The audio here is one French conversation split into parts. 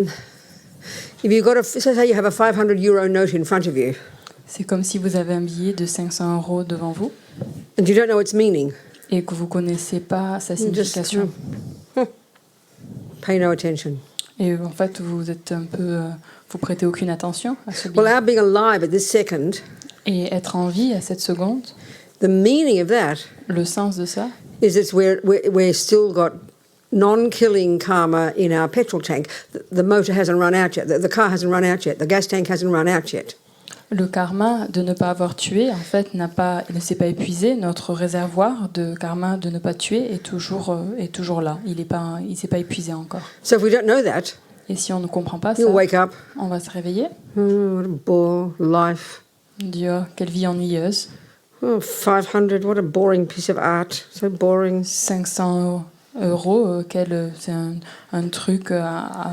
If you've got say you have a 500 euro note in front of you, C'est comme si vous avez un billet de 500 € devant vous and you don't know its meaning, et que vous ne connaissez pas sa you just signification. pay no attention. Et en fait, vous êtes un peu, vous prêtez aucune attention à ce Well, billet. our being alive at this second, Et être en vie à cette seconde, the meaning of that le sens de ça, is it's we're still got non-killing karma in our petrol tank. The motor hasn't run out yet. The car hasn't run out yet. The gas tank hasn't run out yet. le karma de ne pas avoir tué, en fait, il ne s'est pas épuisé. Notre réservoir de karma de ne pas tuer est toujours là. Il s'est pas épuisé encore. So if we don't know that, Et si on ne comprend pas ça, you'll wake up. on va se réveiller. Oh, what a bore life. Dieu, quelle vie ennuyeuse. Oh, 500, what a boring piece of art. So boring. 500 €, c'est un truc,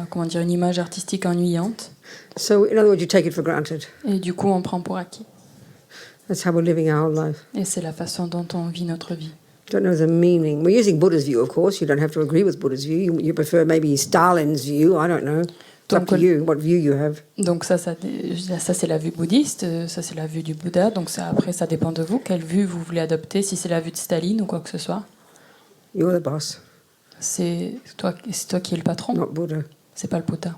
comment dire, une image artistique ennuyante. So in other words, you take it for granted. Et du coup, on prend pour acquis. That's how we're living our whole life. Et c'est la façon dont on vit notre vie. Don't know the meaning. We're using Buddha's view, of course. You don't have to agree with Buddha's view. You prefer maybe Stalin's view. I don't know. It's up to you, what view you have. Donc ça c'est la vue bouddhiste, ça c'est la vue du Bouddha. Donc après, ça dépend de vous, quelle vue vous voulez adopter, si c'est la vue de Staline ou quoi que ce soit. You're the boss, C'est toi qui es le patron, not Buddha. c'est pas le Bouddha.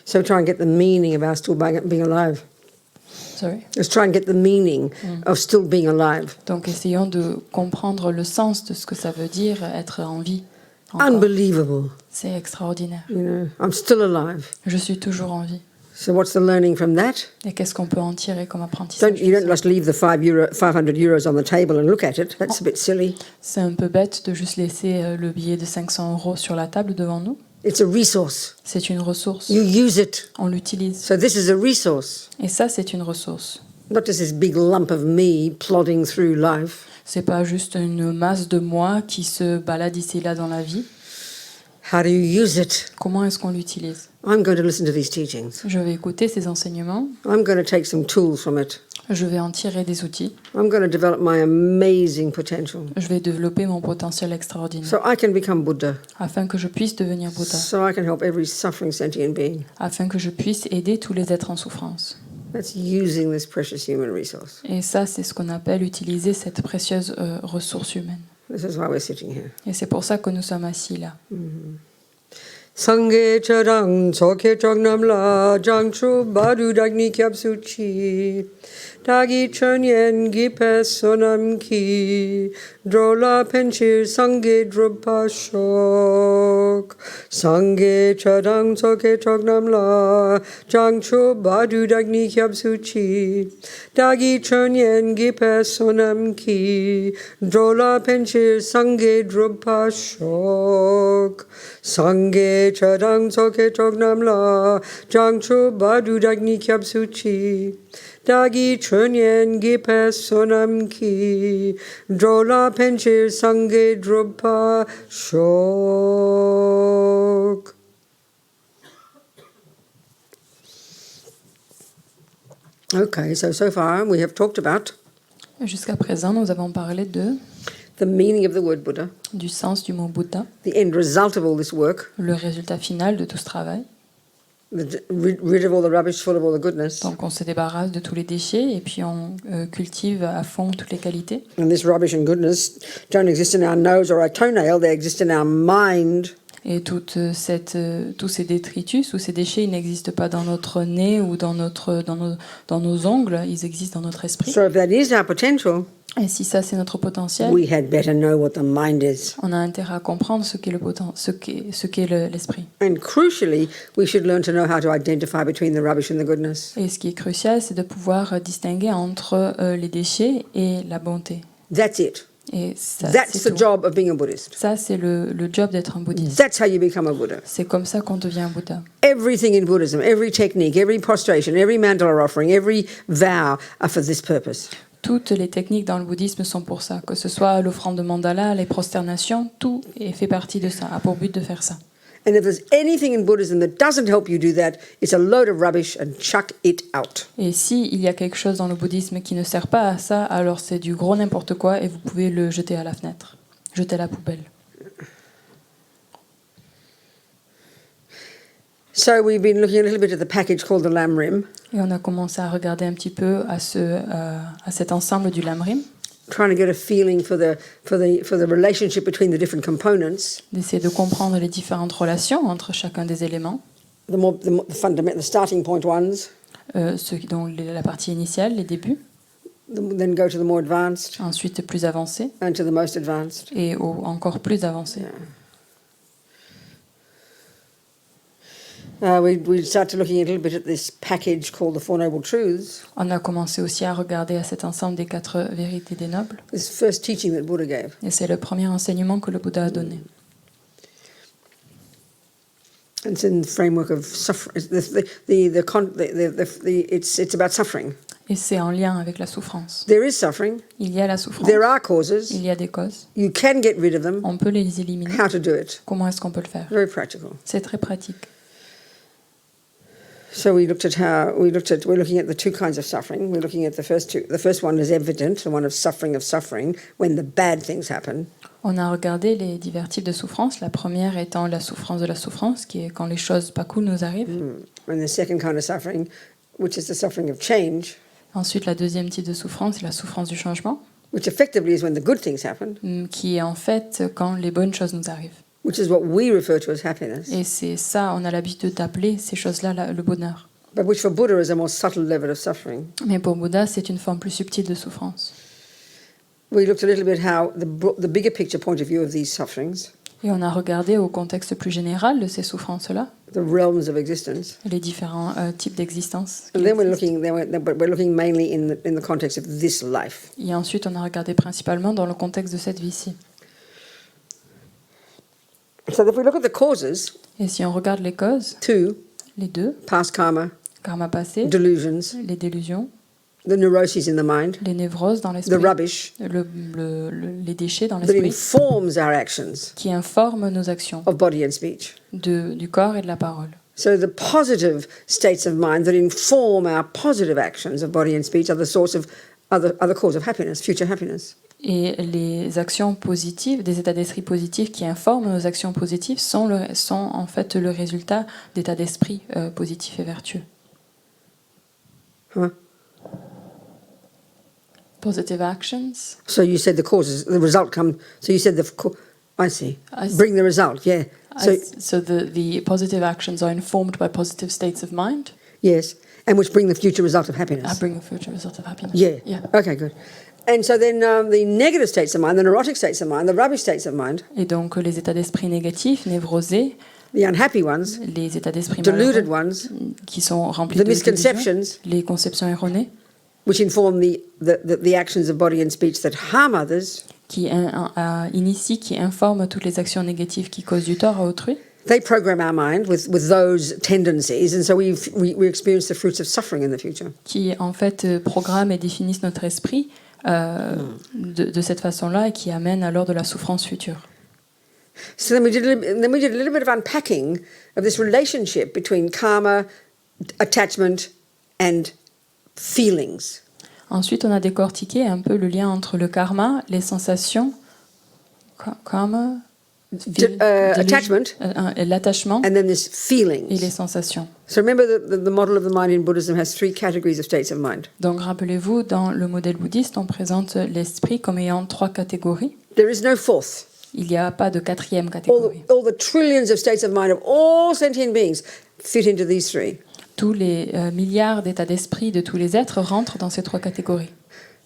So try and get the meaning of our still being alive. Sorry. Let's try and get the meaning of still being alive. Donc essayons de comprendre le sens de ce que ça veut dire être en vie. Encore. Unbelievable. C'est extraordinaire. You know, I'm still alive. Je suis toujours en vie. So what's the learning from that? Et qu'est-ce qu'on peut en tirer comme apprentissage? You don't just leave the 500 euros on the table and look at it. That's a bit silly. C'est un peu bête de juste laisser le billet de 500 € sur la table devant nous. It's a resource. C'est une ressource. You use it. On l'utilise. So this is a resource. Et ça, c'est une ressource. Not just this big lump of me plodding through life. C'est pas juste une masse de moi qui se balade ici et là dans la vie. How do you use it? Comment est-ce qu'on l'utilise? I'm going to listen to these teachings. Je vais écouter ces enseignements. I'm going to take some tools from it. Je vais en tirer des outils. I'm going to develop my amazing potential. Je vais développer mon potentiel extraordinaire. So I can become Buddha. Afin que je puisse devenir Bouddha. So I can help every suffering sentient being. Afin que je puisse aider tous les êtres en souffrance. That's using this precious human resource. Et ça, c'est ce qu'on appelle utiliser cette précieuse ressource humaine. This is why we're sitting here. Et c'est pour ça que nous sommes assis là. Sangye charang choke chognam la jangchu badu dagni kyab suchi dagi chönyen gipe sonam ki drola penchir sangye drupa shok sangye charang choke chognam la jangchu badu dagni kyab suchi dagi chönyen gipe sonam ki drola penchir sangye drupa shok sangye charang soke chognam la jangchu badu dagni kyab suchi dagi chönyen gipe sonam ki drola penchir sangye drupa shok. Okay, so far we have talked about Jusqu'à présent, nous avons parlé the meaning of the word Buddha, du sens du mot Bouddha, the end result of all this work, le résultat final de tout ce travail. rid of all the rubbish, full of all the goodness. Donc on se débarrasse de tous les déchets et puis on cultive à fond toutes les qualités. And this rubbish and goodness don't exist in our nose or our toenail, they exist in our mind. Et tous ces détritus ou ces déchets, ils n'existent pas dans notre nez ou dans nos ongles, ils existent dans notre esprit. So if that is our potential, Et si ça c'est notre potentiel, we had better know what the mind is. on a intérêt à comprendre ce qu'est l'esprit. And crucially, we should learn to know how to identify between the rubbish and the goodness. Et ce qui est crucial, c'est de pouvoir distinguer entre les déchets et la bonté. That's it. Et ça, That's c'est the tout. job of being a Buddhist. Ça, c'est le job d'être un bouddhiste. That's how you become a Buddha. C'est comme ça qu'on devient un Bouddha. Everything in Buddhism, every technique, every prostration, every mandala offering, every vow are for this purpose. Toutes les techniques dans le bouddhisme sont pour ça. Que ce soit l'offrande de mandala, les prosternations, tout fait partie de ça, a pour but de faire ça. And if there's anything in Buddhism that doesn't help you do that, it's a load of rubbish and chuck it out. Et s'il y a quelque chose dans le bouddhisme qui ne sert pas à ça, alors c'est du gros n'importe quoi et vous pouvez le jeter à la fenêtre, jeter à la poubelle. So we've been looking a little bit at the package called the Lamrim, Et on a commencé à regarder un petit peu à cet ensemble du Lamrim, trying to get a feeling for the relationship between the different components, d'essayer de comprendre les différentes relations entre chacun des éléments, the starting point ones, la partie initiale, les débuts, then go to the more advanced ensuite plus avancés and to the most advanced. et encore plus avancés. We started looking a little bit at this package called the Four Noble Truths, On a commencé aussi à regarder à cet ensemble des 4 vérités des nobles. this first teaching that Buddha gave. Et c'est le premier enseignement que le Bouddha a donné. And it's in the framework of suffering. It's about suffering. Et c'est en lien avec la souffrance. There is suffering. Il y a la souffrance, There are causes. il y a des causes. You can get rid of them. On peut les éliminer. How to do it? Comment est-ce qu'on peut le faire? Very practical. C'est très pratique. So we're looking at the two kinds of suffering. We're looking at the first two. The first one is evident, the one of suffering, when the bad things happen. On a regardé les divers types de souffrance. La première étant la souffrance de la souffrance, qui est quand les choses pas cool nous arrivent. And the second kind of suffering, which is the suffering of change, Ensuite, la deuxième type de souffrance, c'est la souffrance du changement, which effectively is when the good things happen, qui est en fait quand les bonnes choses nous arrivent. which is what we refer to as happiness, Et c'est ça, on a l'habitude d'appeler ces choses-là le bonheur. but which for Buddha is a more subtle level of suffering. Mais pour Bouddha, c'est une forme plus subtile de souffrance. We looked a little bit how the bigger picture point of view of these sufferings, Et on a regardé au contexte plus général de ces souffrances-là, the realms of existence, les différents types d'existence. qui and then existent. we're looking mainly in the context of this life. Et ensuite, on a regardé principalement dans le contexte de cette vie-ci. So if we look at the causes, Et si on regarde les causes, two, les deux, past karma, karma passé, delusions, les délusions, the neuroses in the mind, les névroses dans the l'esprit, rubbish les déchets dans that l'esprit, informs our actions qui informent nos actions of body and speech. du corps et de la parole. So the positive states of mind that inform our positive actions of body and speech are the source of other cause of happiness, future happiness. Et les actions positives, des états d'esprit positifs qui informent nos actions positives sont en fait le résultat d'états d'esprit positifs et vertueux. Huh? Positive actions. So you said the causes, the result come. So you said I see. I see. Bring the result. Yeah. So the positive actions are informed by positive states of mind. Yes, and which bring the future result of happiness. I bring a future result of happiness. Yeah. Yeah. Okay, good. And so then the negative states of mind, the neurotic states of mind, the rubbish states of mind, Et donc les états d'esprit négatifs, névrosés, the unhappy ones, les états d'esprit deluded malheureux, ones, qui sont remplis the de délusions, misconceptions, les conceptions erronées, which inform the actions of body and speech that harm others, qui initient, qui informent toutes les actions négatives qui causent du tort à autrui. they program our mind with those tendencies, and so we experience the fruits of suffering in the future. Qui en fait programment et définissent notre esprit de cette façon-là et qui amènent alors de la souffrance future. So then we did a little bit of unpacking of this relationship between karma, attachment, and feelings. Ensuite, on a décortiqué un peu le lien entre le karma, les sensations, karma, Attachment, l'attachement and then this et les feelings. sensations. So remember the model of the mind in Buddhism has three categories of states of mind. Donc rappelez-vous, dans le modèle bouddhiste, on présente l'esprit comme ayant 3 catégories. There is no fourth. Il n'y a pas de 4e catégorie. All the trillions of states of mind of all sentient beings fit into these three. Tous les milliards d'états d'esprit de tous les êtres rentrent dans ces 3 catégories.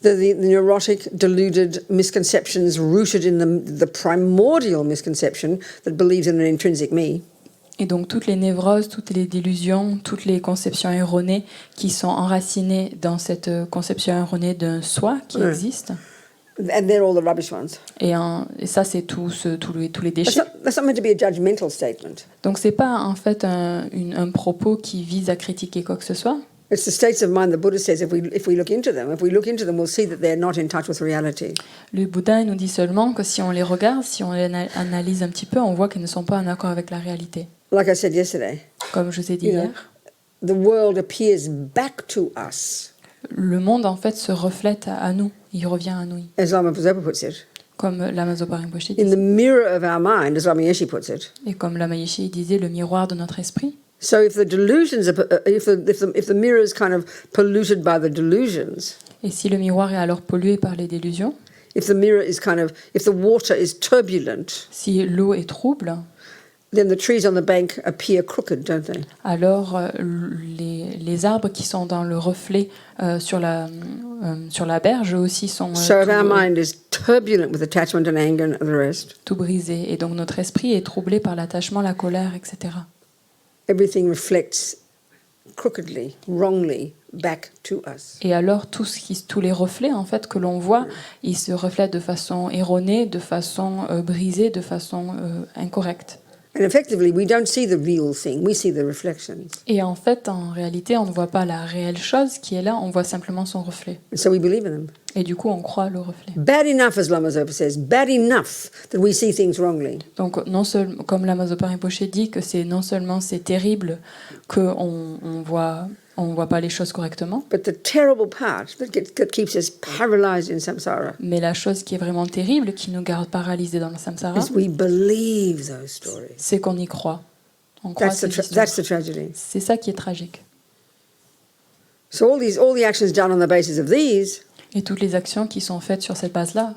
The neurotic, deluded misconceptions rooted in the primordial misconception that believes in an intrinsic me. Et donc toutes les névroses, toutes les délusions, toutes les conceptions erronées qui sont enracinées dans cette conception erronée d'un soi qui existe. And they're all the rubbish ones. Et ça, c'est tous les déchets. That's not meant to be a judgmental statement. Donc c'est pas en fait un propos qui vise à critiquer quoi que ce soit. It's the states of mind the Buddha says if we look into them, we'll see that they're not in touch with reality. Le Bouddha nous dit seulement que si on les regarde, si on les analyse un petit peu, on voit qu'ils ne sont pas en accord avec la réalité. Like I said yesterday, Comme je vous ai dit You know. hier, the world appears back to us, le monde en fait se reflète à nous, il revient à nous. as Lama Zopa puts it, Comme Lama Zopa Rinpoche in dit, the mirror of our mind, as Rama Yeshe puts it. et comme Lama Yeshe disait, le miroir de notre esprit. So if the delusions are, if the mirror is kind of polluted by the delusions, Et si le miroir est alors pollué par les délusions, if the mirror is if the water is turbulent, si l'eau est trouble, then the trees on the bank appear crooked, don't they? alors les arbres qui sont dans le reflet sur la berge aussi sont So if our mind is turbulent with attachment and anger and the rest, tout brisés. Et donc notre esprit est troublé par l'attachement, la colère, etc. everything reflects crookedly, wrongly back to us. Et alors tous les reflets en fait que l'on voit, ils se reflètent de façon erronée, de façon brisée, de façon incorrecte. And effectively, we don't see the real thing, we see the reflections. Et en fait, en réalité, on ne voit pas la réelle chose qui est là, on voit simplement son reflet. And so we believe in them. Et du coup, on croit le reflet. Bad enough, as Lama Zopa says, bad enough that we see things wrongly. Donc, non seulement, comme Lama Zopa Rinpoche dit, que c'est non seulement c'est terrible qu'on on voit pas les choses correctement, But the terrible part that keeps us paralyzed in samsara mais la chose qui est vraiment terrible, qui nous garde paralysés dans le samsara, is we believe those stories. c'est qu'on y croit. On croit That's ces the histoires. tragedy. C'est ça qui est tragique. So all the actions done on the basis of these Et toutes les actions qui sont faites sur cette base-là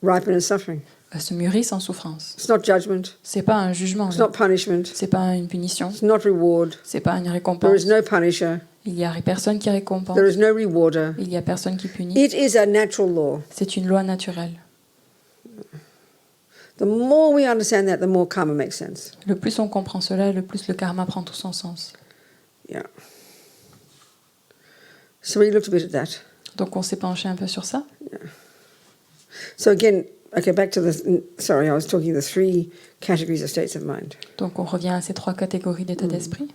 ripen as suffering. se mûrissent en souffrance. It's not judgment. C'est pas un jugement, It's not punishment. c'est pas une punition, It's not reward. c'est pas une There récompense. is no punisher. Il y a personne qui récompense, There is no rewarder. il y a personne qui punit. It is a natural law. C'est une loi naturelle. The more we understand that, the more karma makes sense. Le plus on comprend cela, le plus le karma prend tout son sens. Yeah. So we looked a bit at that. Donc on s'est penché un peu sur ça. So again, okay, back to sorry, I was talking the three categories of states of mind. Donc on revient à ces trois catégories d'état d'esprit.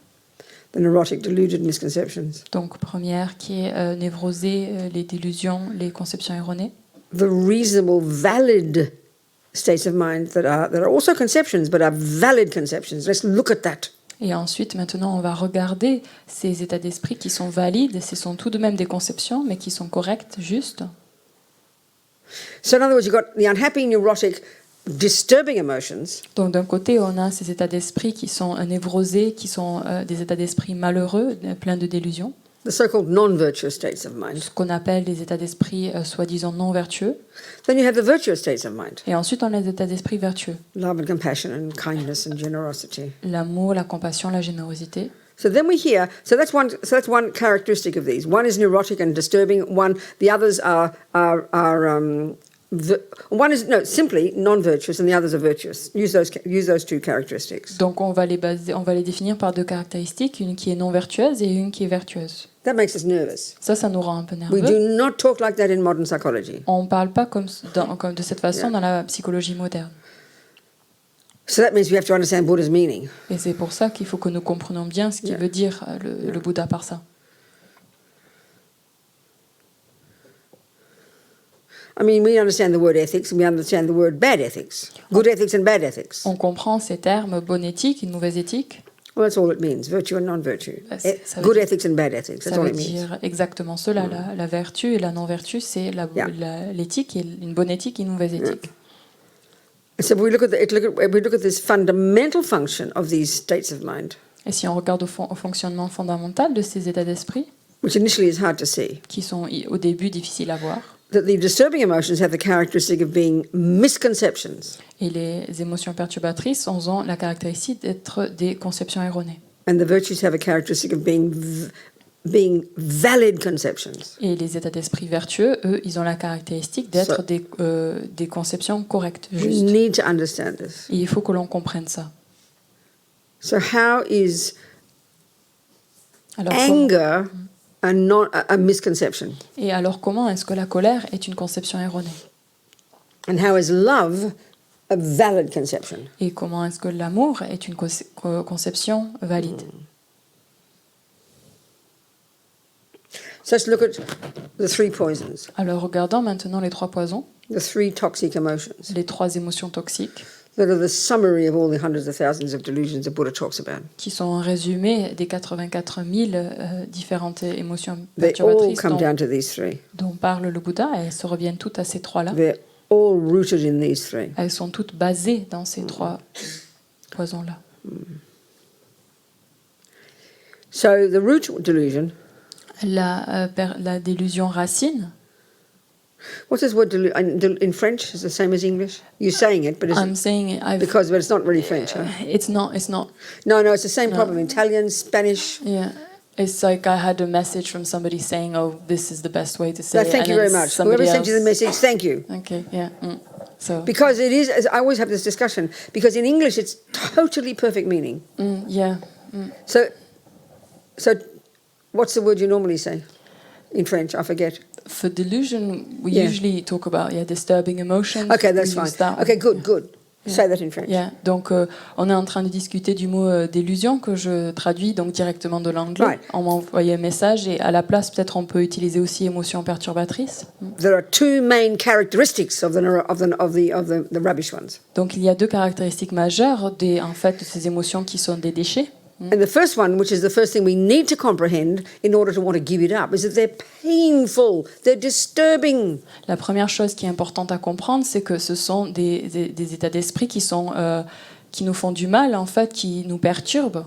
The neurotic, deluded misconceptions. Donc première qui est névrosée, les délusions, les conceptions erronées. The reasonable, valid states of mind that are also conceptions, but are valid conceptions. Let's look at that. Et ensuite, maintenant, on va regarder ces états d'esprit qui sont valides. Ce sont tout de même des conceptions, mais qui sont correctes, justes. So in other words, you've got the unhappy, neurotic, disturbing emotions, Donc d'un côté, on a ces états d'esprit qui sont névrosés, qui sont des états d'esprit malheureux, pleins de délusions. the so-called non-virtuous states of mind. Ce qu'on appelle les états d'esprit soi-disant non vertueux. Then you have the virtuous states of mind. Et ensuite, on a les états d'esprit vertueux. Love and compassion and kindness and generosity. L'amour, la compassion, la générosité. So then we hear, so that's one characteristic of these. One is neurotic and disturbing. The others are one is simply non-virtuous and the others are virtuous. Use those two characteristics. Donc on va les définir par deux caractéristiques, une qui est non vertueuse et une qui est vertueuse. That makes us nervous. Ça nous rend un peu We nerveux. do not talk like that in modern psychology. On ne parle pas comme de cette façon dans la psychologie moderne. So that means we have to understand Buddha's meaning. Et c'est pour ça qu'il faut que nous comprenions bien ce qu'il veut dire le Bouddha par ça. I mean, we understand the word ethics and we understand the word bad ethics. Good ethics and bad ethics. On comprend ces termes, bonne éthique, une mauvaise éthique. Well, that's all it means, virtue and non-virtue. Ça veut Good dire- ethics and bad ethics, that's Ça all veut it means. dire exactement cela. La vertu et la non-vertu, c'est l'éthique, et une bonne éthique et une mauvaise éthique. So we look at this fundamental function of these states of mind, Et si on regarde au fonctionnement fondamental de ces états d'esprit, which initially is hard to see, qui sont au début difficiles à voir, that the disturbing emotions have the characteristic of being misconceptions, et les émotions perturbatrices ont la caractéristique d'être des conceptions erronées. and the virtues have a characteristic of being valid conceptions. Et les états d'esprit vertueux, eux, ils ont la caractéristique d'être des conceptions correctes, We justes. need to understand this. Et il faut que l'on comprenne ça. So how is Alors, anger a misconception? et alors comment est-ce que la colère est une conception erronée? And how is love a valid conception? Et comment est-ce que l'amour est une conception valide? So let's look at the three poisons, Alors regardons maintenant les trois poisons, the three toxic emotions les trois émotions toxiques, that are the summary of all the hundreds of thousands of delusions that Buddha talks about. qui sont un résumé des 84 000 différentes émotions They all perturbatrices come down to these three. dont parle le Bouddha. Elles se reviennent toutes à ces trois-là. They're all rooted in these three. Elles sont toutes basées dans ces trois poisons-là. So the root delusion, La délusion racine. what's this word in French? Is the same as English? You're saying it, but I'm saying but it's not really French, huh? it's not. No, it's the same problem. Italian, Spanish. Yeah. It's like I had a message from somebody saying, "Oh, this is the best way to say No, it." thank you very much. Whoever sent you the message, thank you. Okay, yeah. So Because it is, I always have this discussion, because in English it's totally perfect meaning. yeah. So what's the word you normally say in French? I forget. For delusion, we Yeah. usually talk about disturbing emotions. Okay, that's We fine. use that. Okay, good. Say that in French. Yeah. Donc, on est en train de discuter du mot délusion que je traduis donc directement de l'anglais. Right. On m'a envoyé un message et à la place, peut-être, on peut utiliser aussi émotion perturbatrice. There are two main characteristics of the rubbish ones. Donc, il y a deux caractéristiques majeures de ces émotions qui sont des déchets. And the first one, which is the first thing we need to comprehend in order to want to give it up, is that they're painful, they're disturbing. La première chose qui est importante à comprendre, c'est que ce sont des états d'esprit qui nous font du mal, en fait, qui nous perturbent.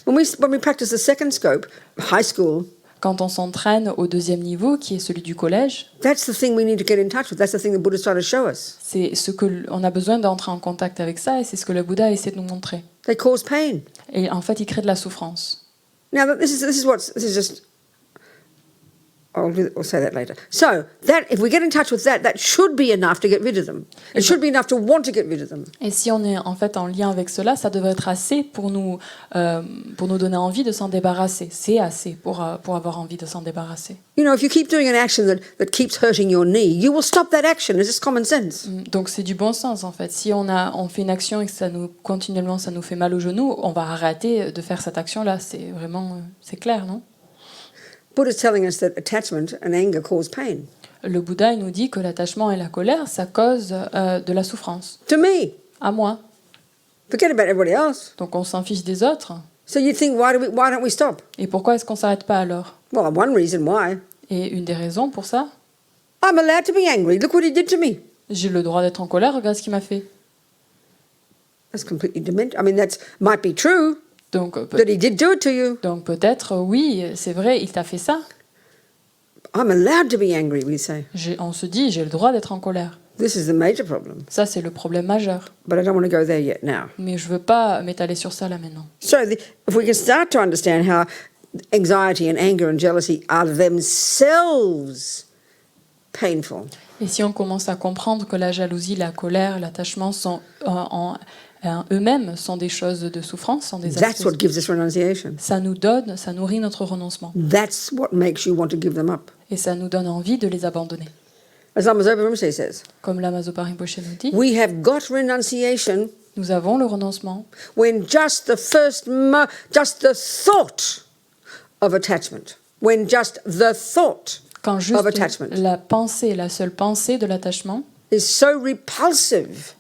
When we practice the second scope, high school, Quand on s'entraîne au deuxième niveau, qui est celui du collège, that's the thing we need to get in touch with. That's the thing the Buddha's trying to show us. c'est ce que on a besoin d'entrer en contact avec ça, et c'est ce que le Bouddha essaie de nous montrer. They cause pain. Et en fait, il crée de la souffrance. Now, this is just. I'll say that later. So if we get in touch with that should be enough to get rid of them. It should be enough to want to get rid of them. Et si on est en fait en lien avec cela, ça devrait être assez pour nous donner envie de s'en débarrasser. C'est assez pour avoir envie de s'en débarrasser. You know, if you keep doing an action that keeps hurting your knee, you will stop that action. It's just common sense. Donc c'est du bon sens en fait. Si on fait une action et que continuellement ça nous fait mal au genou, on va arrêter de faire cette action-là. C'est vraiment c'est clair, non? Buddha's telling us that attachment and anger cause pain. Le Bouddha il nous dit que l'attachement et la colère, ça cause de la souffrance. To me. À moi. Forget about everybody else. Donc on s'en fiche des autres. So you think, why don't we stop? Et pourquoi est-ce qu'on s'arrête pas alors? Well, one reason why. Et une des raisons pour ça, I'm allowed to be angry. Look what he did to me. j'ai le droit d'être en colère, regarde ce qu'il m'a fait. That's completely demented. I mean, that might be true, Donc, that he did do it to you. donc peut-être, oui, c'est vrai, il t'a fait ça. I'm allowed to be angry, we say. On se dit, j'ai le droit d'être en colère. This is the major problem. Ça, c'est le problème majeur. But I don't want to go there yet now. Mais je veux pas m'étaler sur ça là maintenant. So if we can start to understand how anxiety and anger and jealousy are themselves painful. Et si on commence à comprendre que la jalousie, la colère, l'attachement sont eux-mêmes sont des choses de souffrance, sont des That's aspects. what gives us renunciation. Ça nourrit notre renoncement. That's what makes you want to give them up. Et ça nous donne envie de les abandonner. As Lama Zopa Rinpoche says, Comme Lama Zopa Rinpoche nous dit, we have got renunciation nous avons le renoncement when just the thought of attachment, when just the thought quand juste of attachment la seule pensée de l'attachement is so repulsive,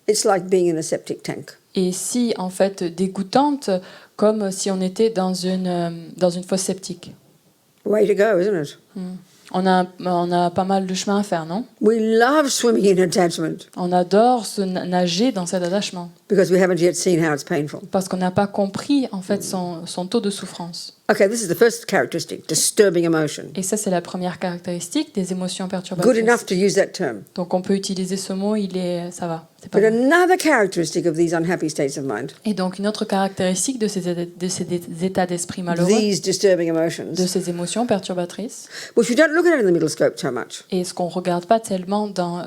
it's like being in a septic tank. est si en fait dégoûtante comme si on était dans une fosse septique. Way to go, isn't it? On a pas mal de chemin à faire, non? We love swimming in attachment On adore se nager dans cet attachement because we haven't yet seen how it's painful. parce qu'on n'a pas compris en fait son taux de souffrance. Okay, this is the first characteristic, disturbing emotion. Et ça, c'est la première caractéristique des émotions Good perturbatrices. enough to use that term. Donc on peut utiliser ce mot, ça va. C'est pas But mal. another characteristic of these unhappy states of mind, Et donc une autre caractéristique de ces états d'esprit malheureux, these disturbing emotions, de ces émotions perturbatrices, which we don't look at in the middle scope so much. et ce qu'on regarde pas tellement dans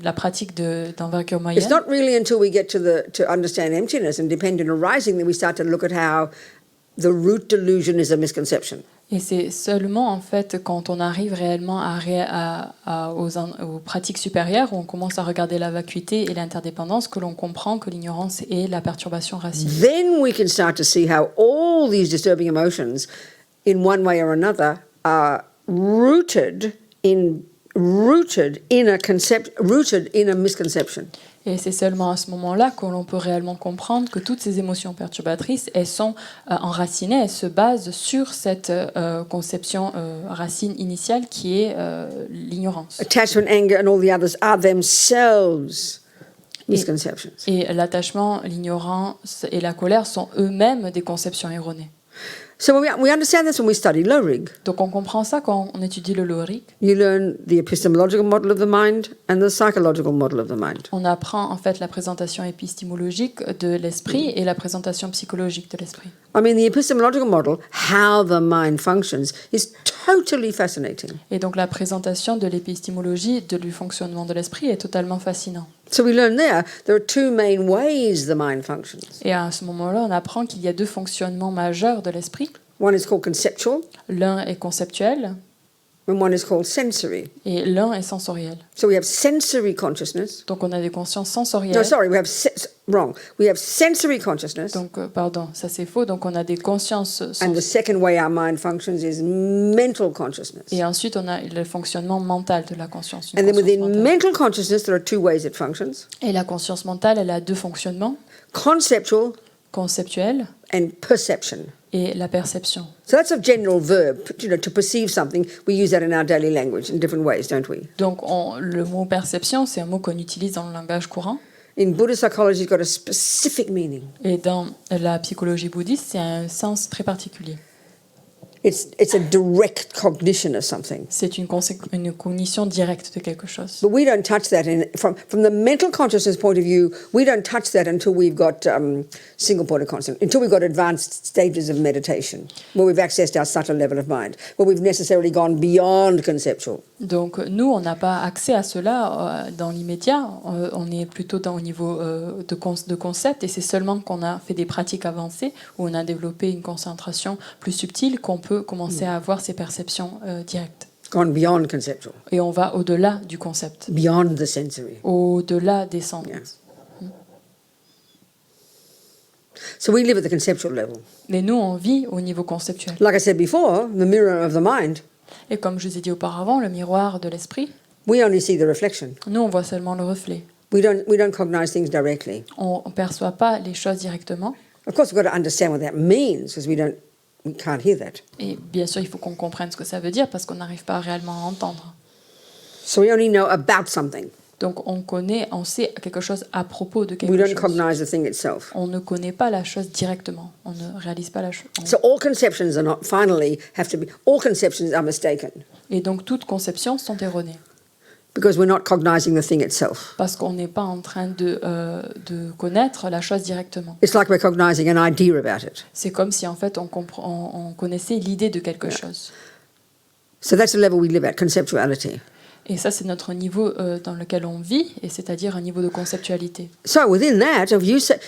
la pratique d'envergure moyenne. It's not really until we get to understand emptiness and dependent arising that we start to look at how the root delusion is a misconception. Et c'est seulement en fait quand on arrive réellement aux pratiques supérieures où on commence à regarder la vacuité et l'interdépendance que l'on comprend que l'ignorance est la perturbation racine. Then we can start to see how all these disturbing emotions, in one way or another, are rooted in a misconception. Et c'est seulement à ce moment-là que l'on peut réellement comprendre que toutes ces émotions perturbatrices, elles sont enracinées, elles se basent sur cette conception racine initiale qui est l'ignorance. Attachment, anger, and all the others are themselves misconceptions. Et l'attachement, l'ignorance et la colère sont eux-mêmes des conceptions erronées. So we understand this when we study Lorig. Donc on comprend ça quand on étudie le Lorik. You learn the epistemological model of the mind and the psychological model of the mind. On apprend en fait la présentation épistémologique de l'esprit et la présentation psychologique de l'esprit. I mean, the epistemological model, how the mind functions, is totally fascinating. Et donc la présentation de l'épistémologie du fonctionnement de l'esprit est totalement fascinant. So we learn there are two main ways the mind functions. Et à ce moment-là, on apprend qu'il y a deux fonctionnements majeurs de l'esprit. One is called conceptual L'un est conceptuel and one is called sensory. et l'un est sensoriel. So we have sensory consciousness. Donc on a des consciences No, sensorielles. sorry, wrong. We have sensory consciousness. Donc, pardon, ça c'est faux. Donc on a des consciences And the second way our mind functions is mental consciousness. et ensuite on a le fonctionnement mental de la conscience. une And then conscience within mentale. mental consciousness, there are two ways it functions. Et la conscience mentale, elle a deux fonctionnements, Conceptual conceptuel and perception. et la perception. So that's a general verb, to perceive something. We use that in our daily language in different ways, don't we? Donc le mot perception, c'est un mot qu'on utilise dans le langage courant. In Buddhist psychology, it's got a specific meaning. Et dans la psychologie bouddhiste, c'est un sens très particulier. It's a direct cognition of something. C'est une cognition directe de quelque chose. But we don't touch that. From the mental consciousness point of view, we don't touch that until we've got single point of consciousness, until we've got advanced stages of meditation, where we've accessed our subtle level of mind, where we've necessarily gone beyond conceptual. Donc nous, on n'a pas accès à cela dans l'immédiat. On est plutôt au niveau de concept, et c'est seulement qu'on a fait des pratiques avancées où on a développé une concentration plus subtile qu'on peut commencer à avoir ces perceptions directes. Gone beyond conceptual, Et on va au-delà du concept, beyond the sensory. au-delà des sens. Yeah. So we live at the conceptual level. Mais nous, on vit au niveau conceptuel. Like I said before, the mirror of the mind, Et comme je vous ai dit auparavant, le miroir de l'esprit, we only see the reflection. nous, on voit seulement le reflet. We don't cognize things directly. On ne perçoit pas les choses directement. Of course, we've got to understand what that means, because we can't hear that. Et bien sûr, il faut qu'on comprenne ce que ça veut dire parce qu'on n'arrive pas réellement à entendre. So we only know about something. Donc on sait quelque chose à propos de We quelque don't chose. cognize the thing itself. On ne connaît pas la chose directement. On ne réalise pas la chose. So all conceptions all conceptions are mistaken, Et donc toutes conceptions sont erronées because we're not cognizing the thing itself. parce qu'on n'est pas en train de connaître la chose directement. It's like we're cognizing an idea about it. C'est comme si en fait on connaissait l'idée de quelque chose. So that's the level we live at, conceptuality. Et ça, c'est notre niveau dans lequel on vit, et c'est-à-dire un niveau de conceptualité. So within that, if you say,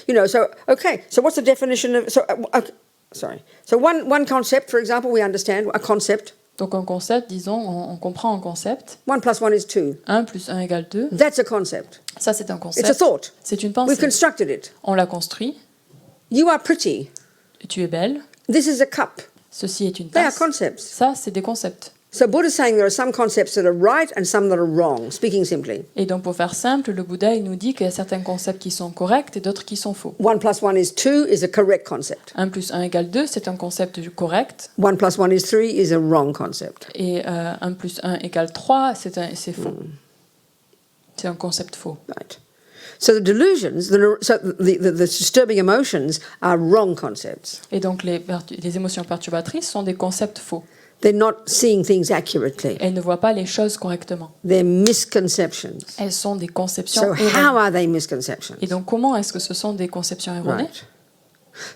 so what's the definition of, so one concept, for example, we understand, a concept, Donc un concept, disons, on comprend un concept. 1 + 1 is 2. 1 + 1 = 2. That's a concept. Ça, c'est un It's a concept. thought. C'est une We've pensée. constructed it. On l'a construit. You are pretty. Tu es belle. This is a cup. Ceci est une They are tasse. concepts. Ça, c'est des concepts. So Buddha is saying there are some concepts that are right and some that are wrong, speaking simply. Et donc, pour faire simple, le Bouddha, il nous dit qu'il y a certains concepts qui sont corrects et d'autres qui sont faux. 1 + 1 is 2 is a correct concept. 1 + 1 = 2, c'est un concept correct. 1 + 1 is 3 is a wrong concept. Et 1 + 1 = 3, c'est faux. C'est un concept faux. Right. So the delusions, the disturbing emotions are wrong concepts. Et donc, les émotions perturbatrices sont des concepts faux. They're not seeing things accurately. Elles ne voient pas les choses correctement. They're misconceptions. Elles sont des conceptions So how erronées. are they misconceptions? Et donc, comment est-ce que ce sont des conceptions erronées? Right.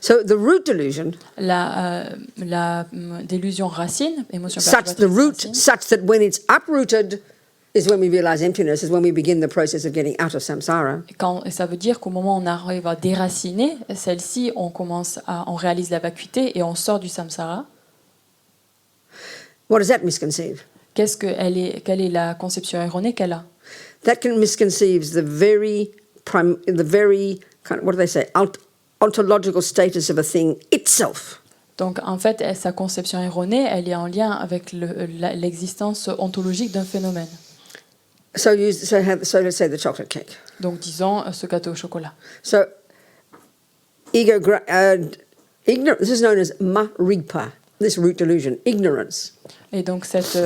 So the root delusion, La délusion racine, émotion the perturbatrice root racine, such that when it's uprooted is when we realize emptiness, is when we begin the process of getting out of samsara. et ça veut dire qu'au moment où on arrive à déraciner celle-ci, on réalise la vacuité et on sort du samsara. What does that misconceive? Quelle est la conception erronée qu'elle a? That can misconceives the very kind of, what do they say, ontological status of a thing itself. Donc en fait, sa conception erronée, elle est en lien avec l'existence ontologique d'un phénomène. So let's say the chocolate cake. Donc disons ce gâteau au chocolat. So ignorance. This is known as maripa. This root delusion, ignorance. Et donc cette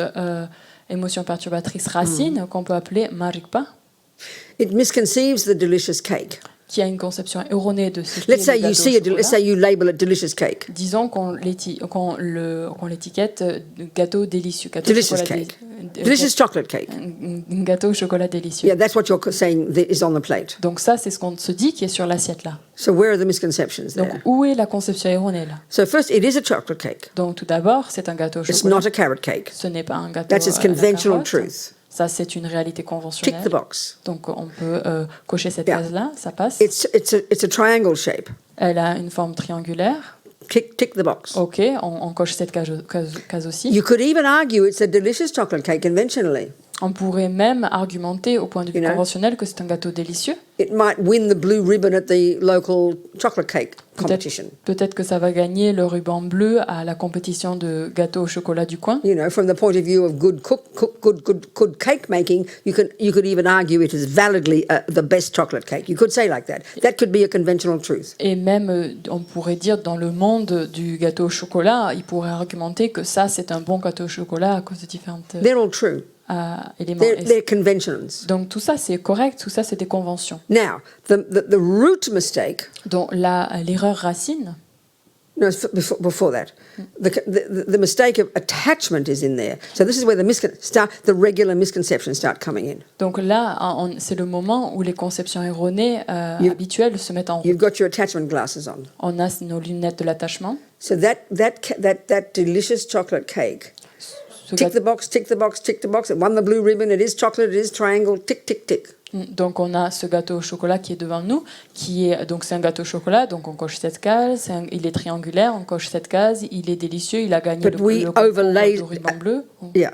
émotion perturbatrice racine qu'on peut appeler marikpa. It misconceives the delicious cake. qui a une conception erronée de ce qu'est Let's say le you gâteau au see chocolat. let's say you label it delicious cake. Disons qu'on l'étiquette gâteau délicieux, gâteau au Delicious chocolat cake. Delicious chocolate cake. un gâteau au chocolat délicieux. Yeah, that's what you're saying that is on the plate. Donc ça, c'est ce qu'on se dit qui est sur l'assiette là. So where are the misconceptions Donc there? où est la conception erronée là? So first, it is a chocolate cake. Donc tout d'abord, c'est un gâteau au It's chocolat. not a carrot cake. Ce n'est pas un gâteau That's its à la conventional carotte. truth. Ça, c'est une réalité Tick conventionnelle. the box. Donc on peut cocher cette Yeah. case-là, ça passe. It's a triangle shape. Elle a une forme triangulaire. Tick the box. Ok, on coche cette case aussi. You could even argue it's a delicious chocolate cake conventionally. On pourrait même argumenter au point de vue You know. conventionnel que c'est un gâteau délicieux. It might win the blue ribbon at the local chocolate cake competition. Peut-être que ça va gagner le ruban bleu à la compétition de gâteau au chocolat du coin. You know, from the point of view of good cake making, you could even argue it is validly the best chocolate cake. You could say like that. That could be a conventional truth. Et même, on pourrait dire, dans le monde du gâteau au chocolat, il pourrait argumenter que ça, c'est un bon gâteau au chocolat à cause de différents They're all true. éléments. They're conventions. Donc tout ça, c'est correct, tout ça, c'est des conventions. Now, the root mistake. Donc l'erreur racine, No, before that, the mistake of attachment is in there. So this is where the regular misconceptions start coming in. donc là, c'est le moment où les conceptions erronées habituelles se mettent en route. You've got your attachment glasses on. On a nos lunettes de l'attachement. So that delicious chocolate cake. Ce Tick the box, tick the box, tick the box. It won the blue ribbon. It is chocolate. It is triangle. Tick, tick, tick. Donc on a ce gâteau au chocolat qui est devant nous, donc c'est un gâteau au chocolat, donc on coche cette case, il est triangulaire, on coche cette case, il est délicieux, il a gagné But we le concours overlay- de ruban bleu. Yeah.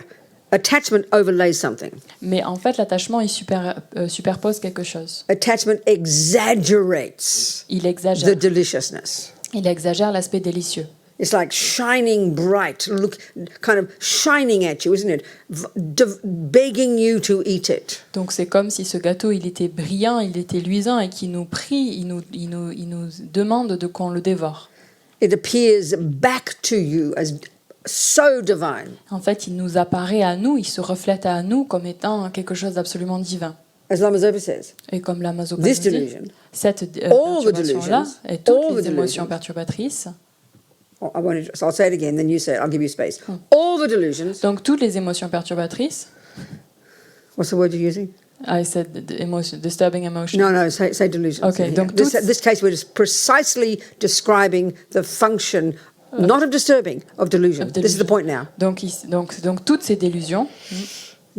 Attachment overlays something. Mais en fait, l'attachement, il superpose quelque chose. Attachment exaggerates Il the exagère. deliciousness. Il exagère l'aspect délicieux. It's like shining bright, kind of shining at you, isn't it? Begging you to eat it. Donc c'est comme si ce gâteau, il était brillant, il était luisant et qui nous prie, il nous demande de qu'on le dévore. It appears back to you as so divine. En fait, il nous apparaît à nous, il se reflète à nous comme étant quelque chose d'absolument divin. As Lamazopa says, Et comme la Mazopane this dit, delusion, cette all the perturbation-là delusions, et toutes all les the émotions delusions. perturbatrices, so I'll say it again, then you say it, I'll give you space. All the delusions, donc toutes les émotions perturbatrices, what's the word you're using? I said disturbing emotion. No, say delusions. Okay, Yeah. donc this toutes- case we're just precisely describing the function, not of disturbing, of delusion. This is the point now. Donc toutes ces délusions,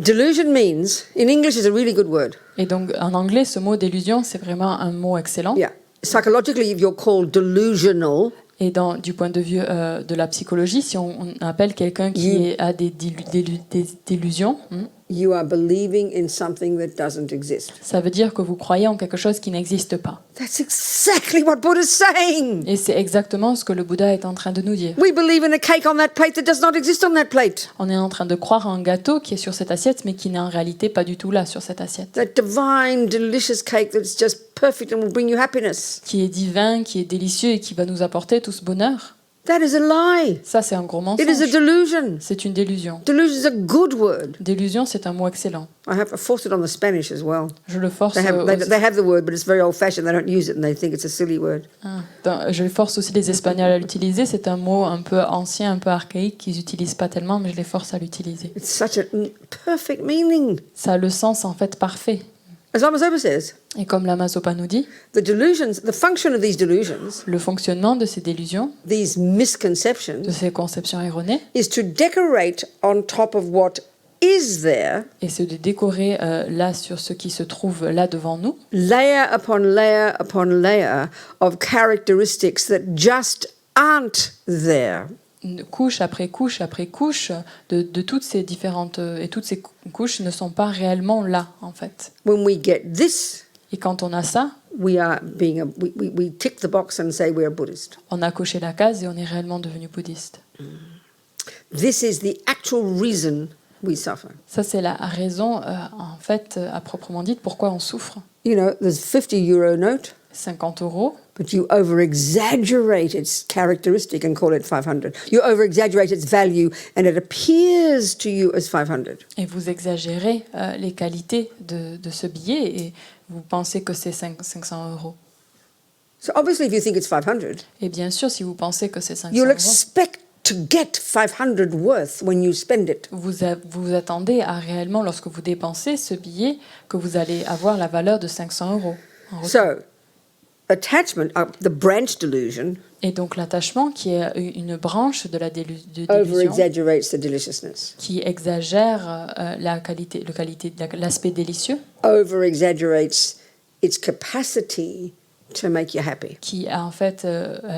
Delusion means, in English is a really good word. et donc en anglais, ce mot délusion, c'est vraiment un mot excellent. Yeah. Psychologically, if you're called delusional, Et du point de vue de la psychologie, si on appelle quelqu'un qui a des délusions, you are believing in something that doesn't exist. ça veut dire que vous croyez en quelque chose qui n'existe pas. That's exactly what Buddha's saying. Et c'est exactement ce que le Bouddha est en train de nous dire. We believe in a cake on that plate that does not exist on that plate. On est en train de croire en un gâteau qui est sur cette assiette, mais qui n'est en réalité pas du tout là sur cette assiette. That divine, delicious cake that's just perfect and will bring you happiness. Qui est divin, qui est délicieux et qui va nous apporter tout ce bonheur. That is a lie. Ça, c'est un gros It is a mensonge. delusion. C'est une délusion. Delusion is a good word. Délusion, c'est un mot excellent. I forced it on the Spanish as well. Je le force, They have the word, but it's very old-fashioned. They don't use it, and they think it's a silly word. je force aussi les Espagnols à l'utiliser. C'est un mot un peu ancien, un peu archaïque qu'ils n'utilisent pas tellement, mais je les force à l'utiliser. It's such a perfect meaning. Ça a le sens en fait parfait. As Lamazopa says, Et comme la Mazopa nous dit, the function of these delusions, le fonctionnement de ces délusions, these de misconceptions, ces conceptions erronées, is to decorate on top of what is there, et c'est de décorer là sur ce qui se trouve là devant nous, layer upon layer of characteristics that just aren't there. couche après couche après couche de toutes ces différentes et toutes ces couches ne sont pas réellement là en fait. When we get this, Et quand on a ça, we tick the box and say we're Buddhist. on a coché la case et on est réellement devenu bouddhiste. This is the actual reason we suffer. Ça c'est la raison en fait à proprement dite pourquoi on souffre. You know, there's €50 note. 50 euros, but you over-exaggerate its characteristic and call it 500. You over-exaggerate its value and it appears to you as 500. et vous exagérez les qualités de ce billet et vous pensez que c'est 500 euros. So obviously if you think it's 500, Et bien sûr, si vous pensez que c'est 500 you'll euros, expect to get 500 worth when you spend it. vous attendez à réellement, lorsque vous dépensez ce billet, que vous allez avoir la valeur de 500 euros. en retour. So attachment, the branch delusion, Et donc l'attachement, qui est une branche de la délusion, over-exaggerates the deliciousness, qui exagère l'aspect délicieux, over-exaggerates its capacity to make you happy. qui en fait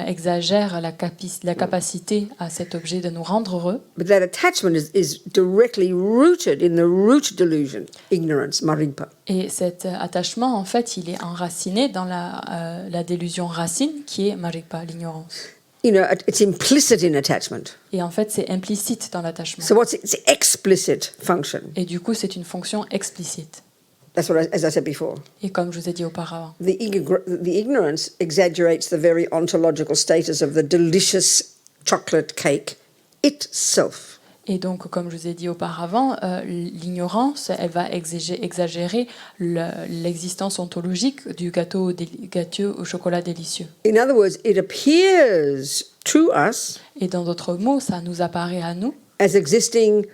exagère la capacité à cet objet de nous rendre heureux. But that attachment is directly rooted in the root delusion, ignorance, marigpa. Et cet attachement, en fait, il est enraciné dans la délusion racine, qui est marikpa, l'ignorance. You know, it's implicit in attachment. Et en fait, c'est implicite dans l'attachement. So what's its explicit function? Et du coup, c'est une fonction explicite. That's what, as I said before. Et comme je vous ai dit auparavant, The ignorance exaggerates the very ontological status of the delicious chocolate cake itself. et donc, comme je vous ai dit auparavant, l'ignorance, elle va exagérer l'existence ontologique du gâteau au chocolat délicieux. In other words, it appears to us Et dans d'autres mots, ça nous apparaît à nous, as existing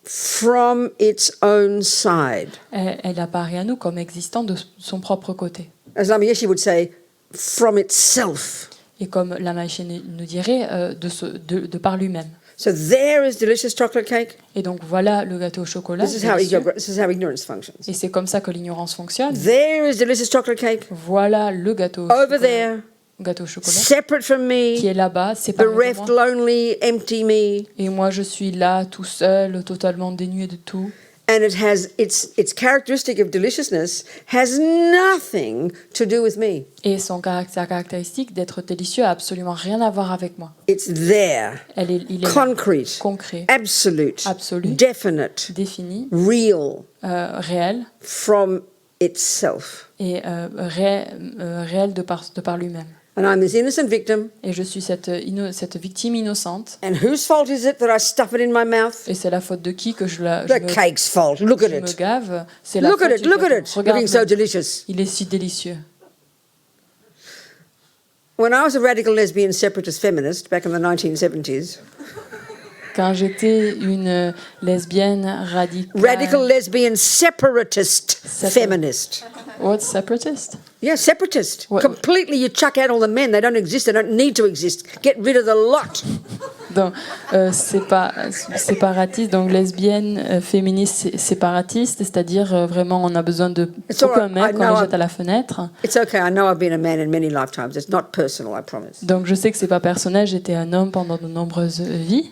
from its own side. elle apparaît à nous comme existant de son propre côté. As Lama Yeshe would say, from itself. Et comme la Maïche nous dirait, de par lui-même. So there is delicious chocolate cake. Et donc voilà le gâteau au chocolat. This is how délicieux. ignorance functions. Et c'est comme ça que l'ignorance fonctionne. There is delicious chocolate cake Voilà le gâteau au over chocolat, there, separate from qui est me, là-bas, séparé de bereft, moi. lonely, empty me. Et moi, je suis là, tout seul, totalement dénué de tout. And it has its characteristic of deliciousness has nothing to do with me. Et sa caractéristique d'être délicieux a absolument rien à voir avec moi. It's there, Il est là, concrete, concret, absolute, absolu, definite, défini, real, réel, from itself. et réel de par lui-même. And I'm this innocent victim. Et je suis cette victime innocente. And whose fault is it that I stuff it in my mouth? Et c'est la faute de qui que je The cake's fault. Look at me it. gave? C'est la Look faute at it. du Look at gâteau. it. Regarde, Looking so delicious. il est si délicieux. When I was a radical lesbian separatist feminist back in the 1970s, Quand j'étais une lesbienne radicale. radical lesbian separatist feminist. What's separatist? Yeah, separatist. What- Completely, you chuck out all the men. They don't exist. They don't need to exist. Get rid of the lot. Donc, séparatiste, donc lesbienne, féministe, séparatiste, c'est-à-dire vraiment on a besoin de It's all aucun right. mec I qu'on know les I've- jette à la fenêtre. It's okay. I know I've been a man in many lifetimes. It's not personal, I promise. Donc je sais que c'est pas personnel, j'étais un homme pendant de nombreuses vies.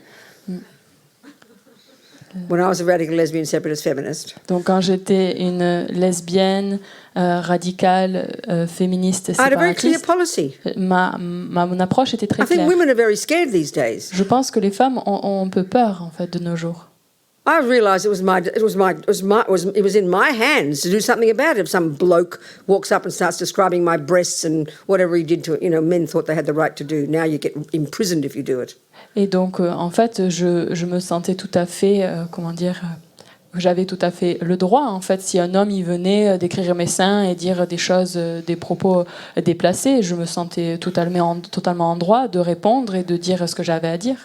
When I was a radical lesbian separatist feminist, Donc quand j'étais une lesbienne radicale, féministe, I had a very clear séparatiste, policy. mon approche était très I think claire. women are very scared these days. Je pense que les femmes ont un peu peur en fait de nos jours. I realised it was in my hands to do something about it. If some bloke walks up and starts describing my breasts and whatever he did to it, you know, men thought they had the right to do. Now you get imprisoned if you do it. Et donc, en fait, je me sentais tout à fait, j'avais tout à fait le droit, en fait, si un homme il venait décrire mes seins et dire des choses, des propos déplacés, je me sentais totalement en droit de répondre et de dire ce que j'avais à dire.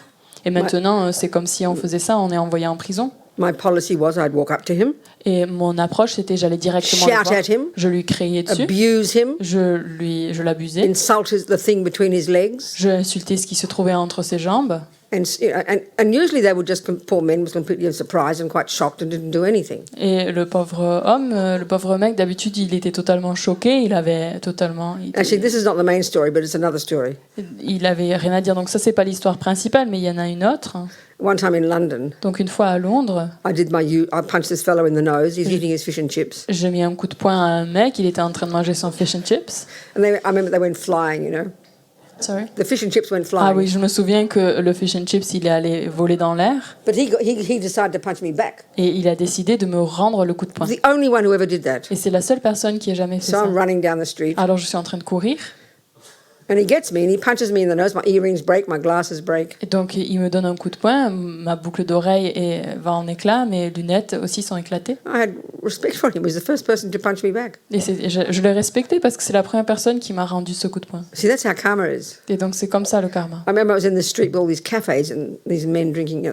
Et maintenant, c'est comme si on faisait ça, on est envoyé en prison. My policy was I'd walk up to him, Et mon approche, c'était j'allais directement le shout voir, at him, je lui criais dessus, abuse him, je l'abusais, insult the thing between his legs, je insultais ce qui se trouvait entre ses jambes. and usually they would just, poor men was completely surprised and quite shocked and didn't do anything. Et le pauvre homme, le pauvre mec, d'habitude, il était totalement choqué, il avait Actually, this is not the main story, but it's another story. il avait rien à dire. Donc ça, c'est pas l'histoire principale, mais il y en a une autre. One time in London, Donc une fois à Londres, I punched this fellow in the nose. He's eating his fish and chips. j'ai mis un coup de poing à un mec, il était en train de manger son fish and chips. And I remember they went flying, you know. Sorry. The fish and chips went Ah flying. oui, je me souviens que le fish and chips, il est allé voler dans l'air But he decided to punch me back. et il a décidé de me rendre le coup de poing. The only one who ever did that. Et c'est la seule personne qui ait jamais fait So ça. I'm running down the street, Alors je suis en train de courir and he gets me and he punches me in the nose. My earrings break, my glasses break. et donc il me donne un coup de poing, ma boucle d'oreille va en éclat, mes lunettes aussi sont éclatées. I had respect for him. He was the first person to punch me back. Et je l'ai respecté parce que c'est la première personne qui m'a rendu ce coup de poing. See, that's how karma is. Et donc c'est comme ça le karma. I remember I was in the street with all these cafes and these men drinking.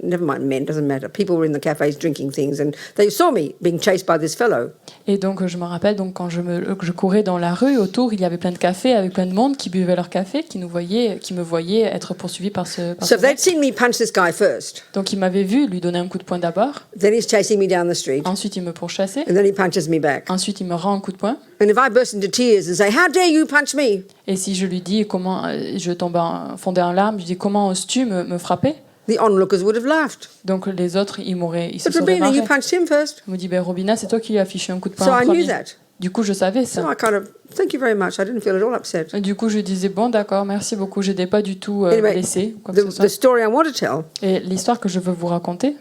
Never mind men, doesn't matter. People were in the cafes drinking things, and they saw me being chased by this fellow. Et donc je me rappelle donc quand je courais dans la rue, autour il y avait plein de cafés avec plein de monde qui buvait leur café, qui me voyait être poursuivi par ce So they'd mec. seen me punch this guy first. Donc il m'avait vu lui donner un coup de poing d'abord, Then he's chasing me down the street, ensuite il me pourchassait, and then he punches me back. ensuite il me rend un coup de poing. And if I burst into tears and say, "How dare you punch me?" Et si je lui dis comment, je tombe fondais en larmes, je dis comment oses-tu me frapper? The onlookers would have laughed. Donc les autres ils se But seraient Robina, marrés. you punched him first. Il me dit ben Robina c'est toi qui lui as affiché un coup de poing So en I knew premier. that. Du coup je savais So ça. I kind of, thank you very much. I didn't feel at all upset. Et du coup je disais bon d'accord merci beaucoup, je n'étais pas du tout Anyway, blessée ou quoi que ce The soit. story I want to tell, Et l'histoire que je veux vous raconter,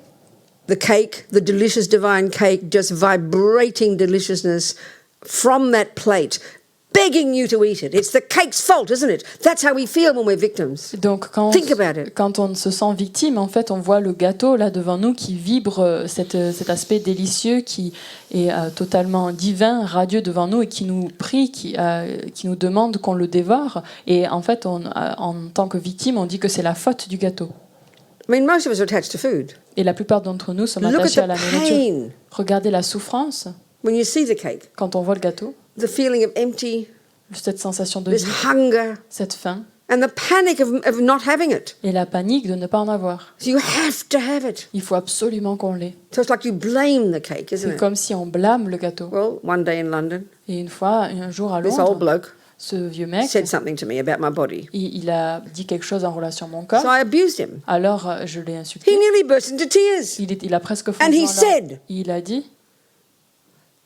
the cake, the delicious divine cake, just vibrating deliciousness from that plate, begging you to eat it. It's the cake's fault, isn't it? That's how we feel when we're victims. donc Think about it. quand on se sent victime, en fait, on voit le gâteau là devant nous qui vibre, cet aspect délicieux qui est totalement divin, radieux devant nous et qui nous prie, qui nous demande qu'on le dévore. Et en fait, en tant que victime, on dit que c'est la faute du gâteau. I mean, most of us are attached to food. Et la plupart d'entre nous sommes Look at attachés à the la nourriture. pain Regardez la souffrance when you see the cake, quand on voit le gâteau, the feeling of empty, cette sensation de this vide, hunger, cette faim and the panic of not having it. et la panique de ne pas en avoir. So you have to have it. Il faut absolument qu'on l'ait. So it's like you blame the cake, isn't C'est it? comme si on blâme le gâteau. Well, one day in London, Et une fois, un jour à this old Londres, bloke ce vieux mec, said something to me about my body. il a dit quelque chose en relation à mon So corps. I abused him. Alors je l'ai He insulté. nearly burst into tears. Il a presque And fondu he en larmes. said, Il a dit,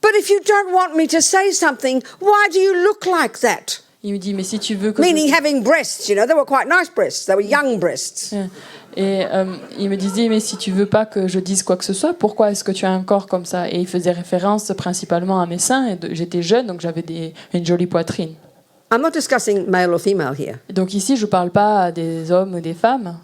"But if you don't want me to say something, why do you look like that?" il me dit, mais si tu veux que Meaning having breasts, you know, they were quite nice breasts. They were young breasts. Et il me disait, mais si tu veux pas que je dise quoi que ce soit, pourquoi est-ce que tu as un corps comme ça? Et il faisait référence principalement à mes seins. Et j'étais jeune, donc j'avais une jolie poitrine. I'm not discussing male or female here. Donc ici, je parle pas des hommes ou des femmes.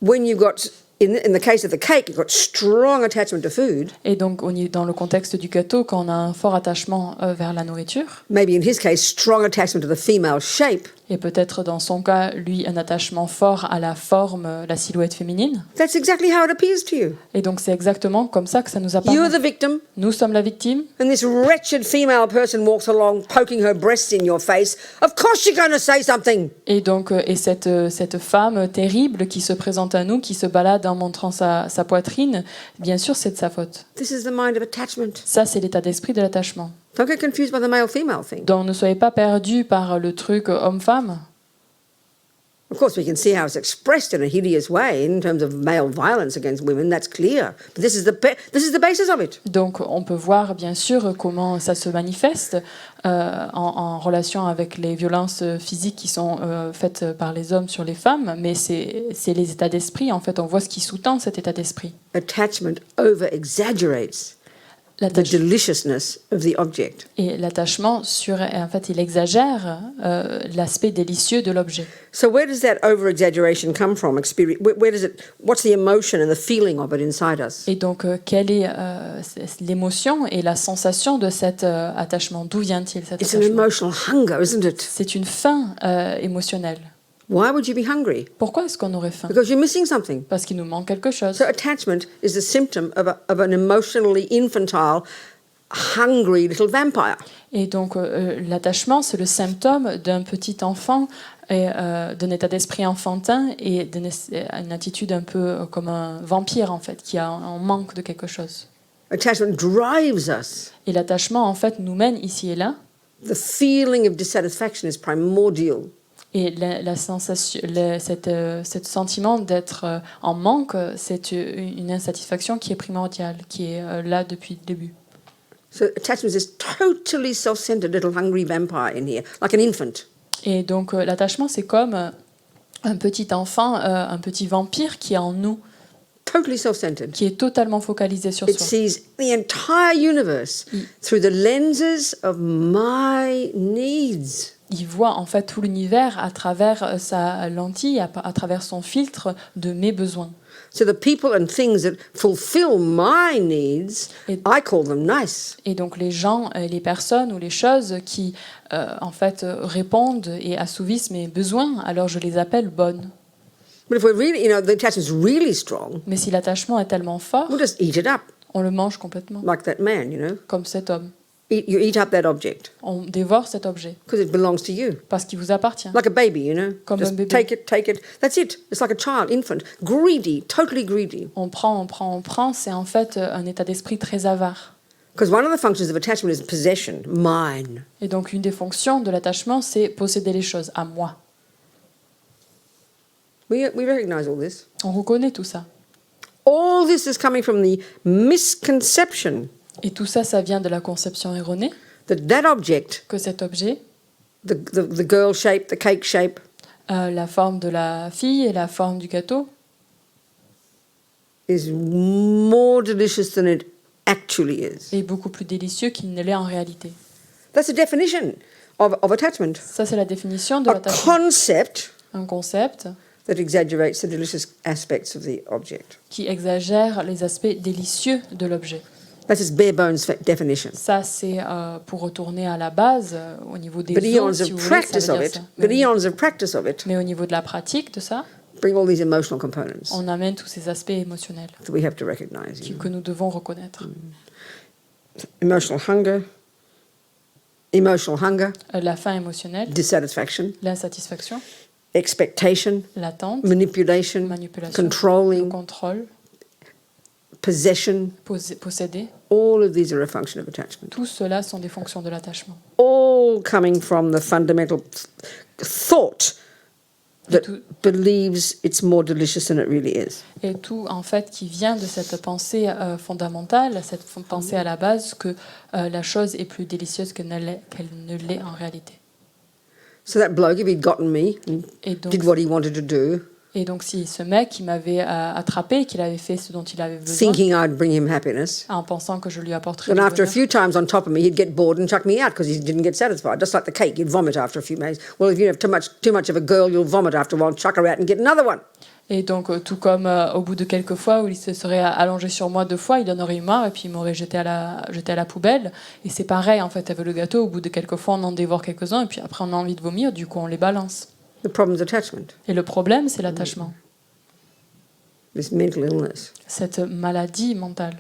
When you got, in the case of the cake, you've got strong attachment to food. Et donc, dans le contexte du gâteau, quand on a un fort attachement vers la nourriture, Maybe in his case, strong attachment to the female shape. et peut-être dans son cas, lui, un attachement fort à la forme, la silhouette féminine. That's exactly how it appears to you. Et donc, c'est exactement comme ça que ça nous You're apparaît. the victim, Nous sommes la victime, and this wretched female person walks along poking her breasts in your face. Of course you're going to say something. et donc, cette femme terrible qui se présente à nous, qui se balade en montrant sa poitrine, bien sûr, c'est de sa faute. This is the mind of attachment. Ça, c'est l'état d'esprit de l'attachement. Don't get confused by the male-female thing. Donc, ne soyez pas perdus par le truc homme-femme. Of course, we can see how it's expressed in a hideous way in terms of male violence against women. That's clear. But this is the basis of it. Donc, on peut voir bien sûr comment ça se manifeste en relation avec les violences physiques qui sont faites par les hommes sur les femmes, mais c'est les états d'esprit. En fait, on voit ce qui sous-tend cet état d'esprit. Attachment over-exaggerates the L'attache- deliciousness of the object. Et l'attachement, en fait, il exagère l'aspect délicieux de l'objet. So where does that over-exaggeration come from? Where does it? What's the emotion and the feeling of it inside us? Et donc, quelle est l'émotion et la sensation de cet attachement? D'où vient-il cet It's an attachement? emotional hunger, isn't it? C'est une faim émotionnelle. Why would you be hungry? Pourquoi est-ce qu'on aurait faim? Because you're missing something. Parce qu'il nous manque quelque chose. So attachment is the symptom of an emotionally infantile, hungry little vampire. Et donc, l'attachement, c'est le symptôme d'un petit enfant, et d'un état d'esprit enfantin et d'une attitude un peu comme un vampire, en fait, qui a un manque de quelque chose. Attachment drives us. Et l'attachement, en fait, nous mène ici et là. The feeling of dissatisfaction is primordial. Et la sensation, ce sentiment d'être en manque, c'est une insatisfaction qui est primordiale, qui est là depuis le début. So attachment is this totally self-centered little hungry vampire in here, like an infant. Et donc l'attachement, c'est comme un petit enfant, un petit vampire qui est en nous, totally self-centered. qui est totalement focalisé sur It soi. sees the entire universe through the lenses of my needs. Il voit en fait tout l'univers à travers sa lentille, à travers son filtre de mes besoins. So the people and things that fulfill my needs, I call them nice. Et donc les gens, les personnes ou les choses qui en fait répondent et assouvissent mes besoins, alors je les appelle bonnes. But if we're really, the attachment's really strong, Mais si l'attachement est tellement fort, we'll just eat it up, on le mange complètement, like that man, comme cet homme. You eat up that object On dévore cet objet because it belongs to you. parce qu'il vous appartient. Like a baby, Comme un Just bébé. take it. That's it. It's like a child, infant, greedy, totally greedy. On prend, c'est en fait un état d'esprit très avare. Because one of the functions of attachment is possession, mine. Et donc une des fonctions de l'attachement, c'est posséder les choses à moi. We recognize all this. On reconnaît tout ça. All this is coming from the misconception Et tout ça, ça vient de la conception erronée that object, que cet objet, the girl shape, the cake shape, la forme de la fille et la forme du gâteau, is more delicious than it actually is. est beaucoup plus délicieux qu'il ne l'est en réalité. That's the definition of attachment. Ça, c'est la définition de A l'attachement. concept Un concept that exaggerates the delicious aspects of the object. qui exagère les aspects délicieux de l'objet. That's its bare bones definition. Ça, c'est pour retourner à la base, au niveau des But eons os, si of vous voulez, practice ça of veut it, dire ça. but eons of practice of it, Mais au niveau de la pratique de ça, bring all these emotional components on amène tous ces aspects émotionnels that we have to recognize. que nous devons reconnaître. Emotional hunger, La faim émotionnelle, dissatisfaction, l'insatisfaction, expectation, l'attente, manipulation, manipulation, le controlling, contrôle, possession. posséder. All of these are a function of attachment. Tout cela sont des fonctions de l'attachement. All coming from the fundamental thought Et that tout, believes it's more delicious than it really is. et tout, en fait, qui vient de cette pensée fondamentale, cette pensée à la base que la chose est plus délicieuse qu'elle ne l'est en réalité. So that bloke, if he'd gotten me and Et donc, did what he wanted to do, si ce mec, il m'avait attrapé, qu'il avait fait ce dont il avait besoin, thinking I'd bring him happiness, en pensant que je lui apporterais and du after a bonheur, few times on top of me, he'd get bored and chuck me out because he didn't get satisfied. Just like the cake, you'd vomit after a few minutes. Well, if you have too much of a girl, you'll vomit after a while, chuck her out and get another one. Et donc, tout comme au bout de quelques fois où il se serait allongé sur moi 2 fois, il en aurait eu marre et puis il m'aurait jeté à la poubelle. Et c'est pareil, en fait, avec le gâteau, au bout de quelques fois, on en dévore quelques-uns et puis après, on a envie de vomir, du coup, on les balance. The problem's attachment, Et le problème, c'est l'attachement, this mental illness. cette maladie mentale.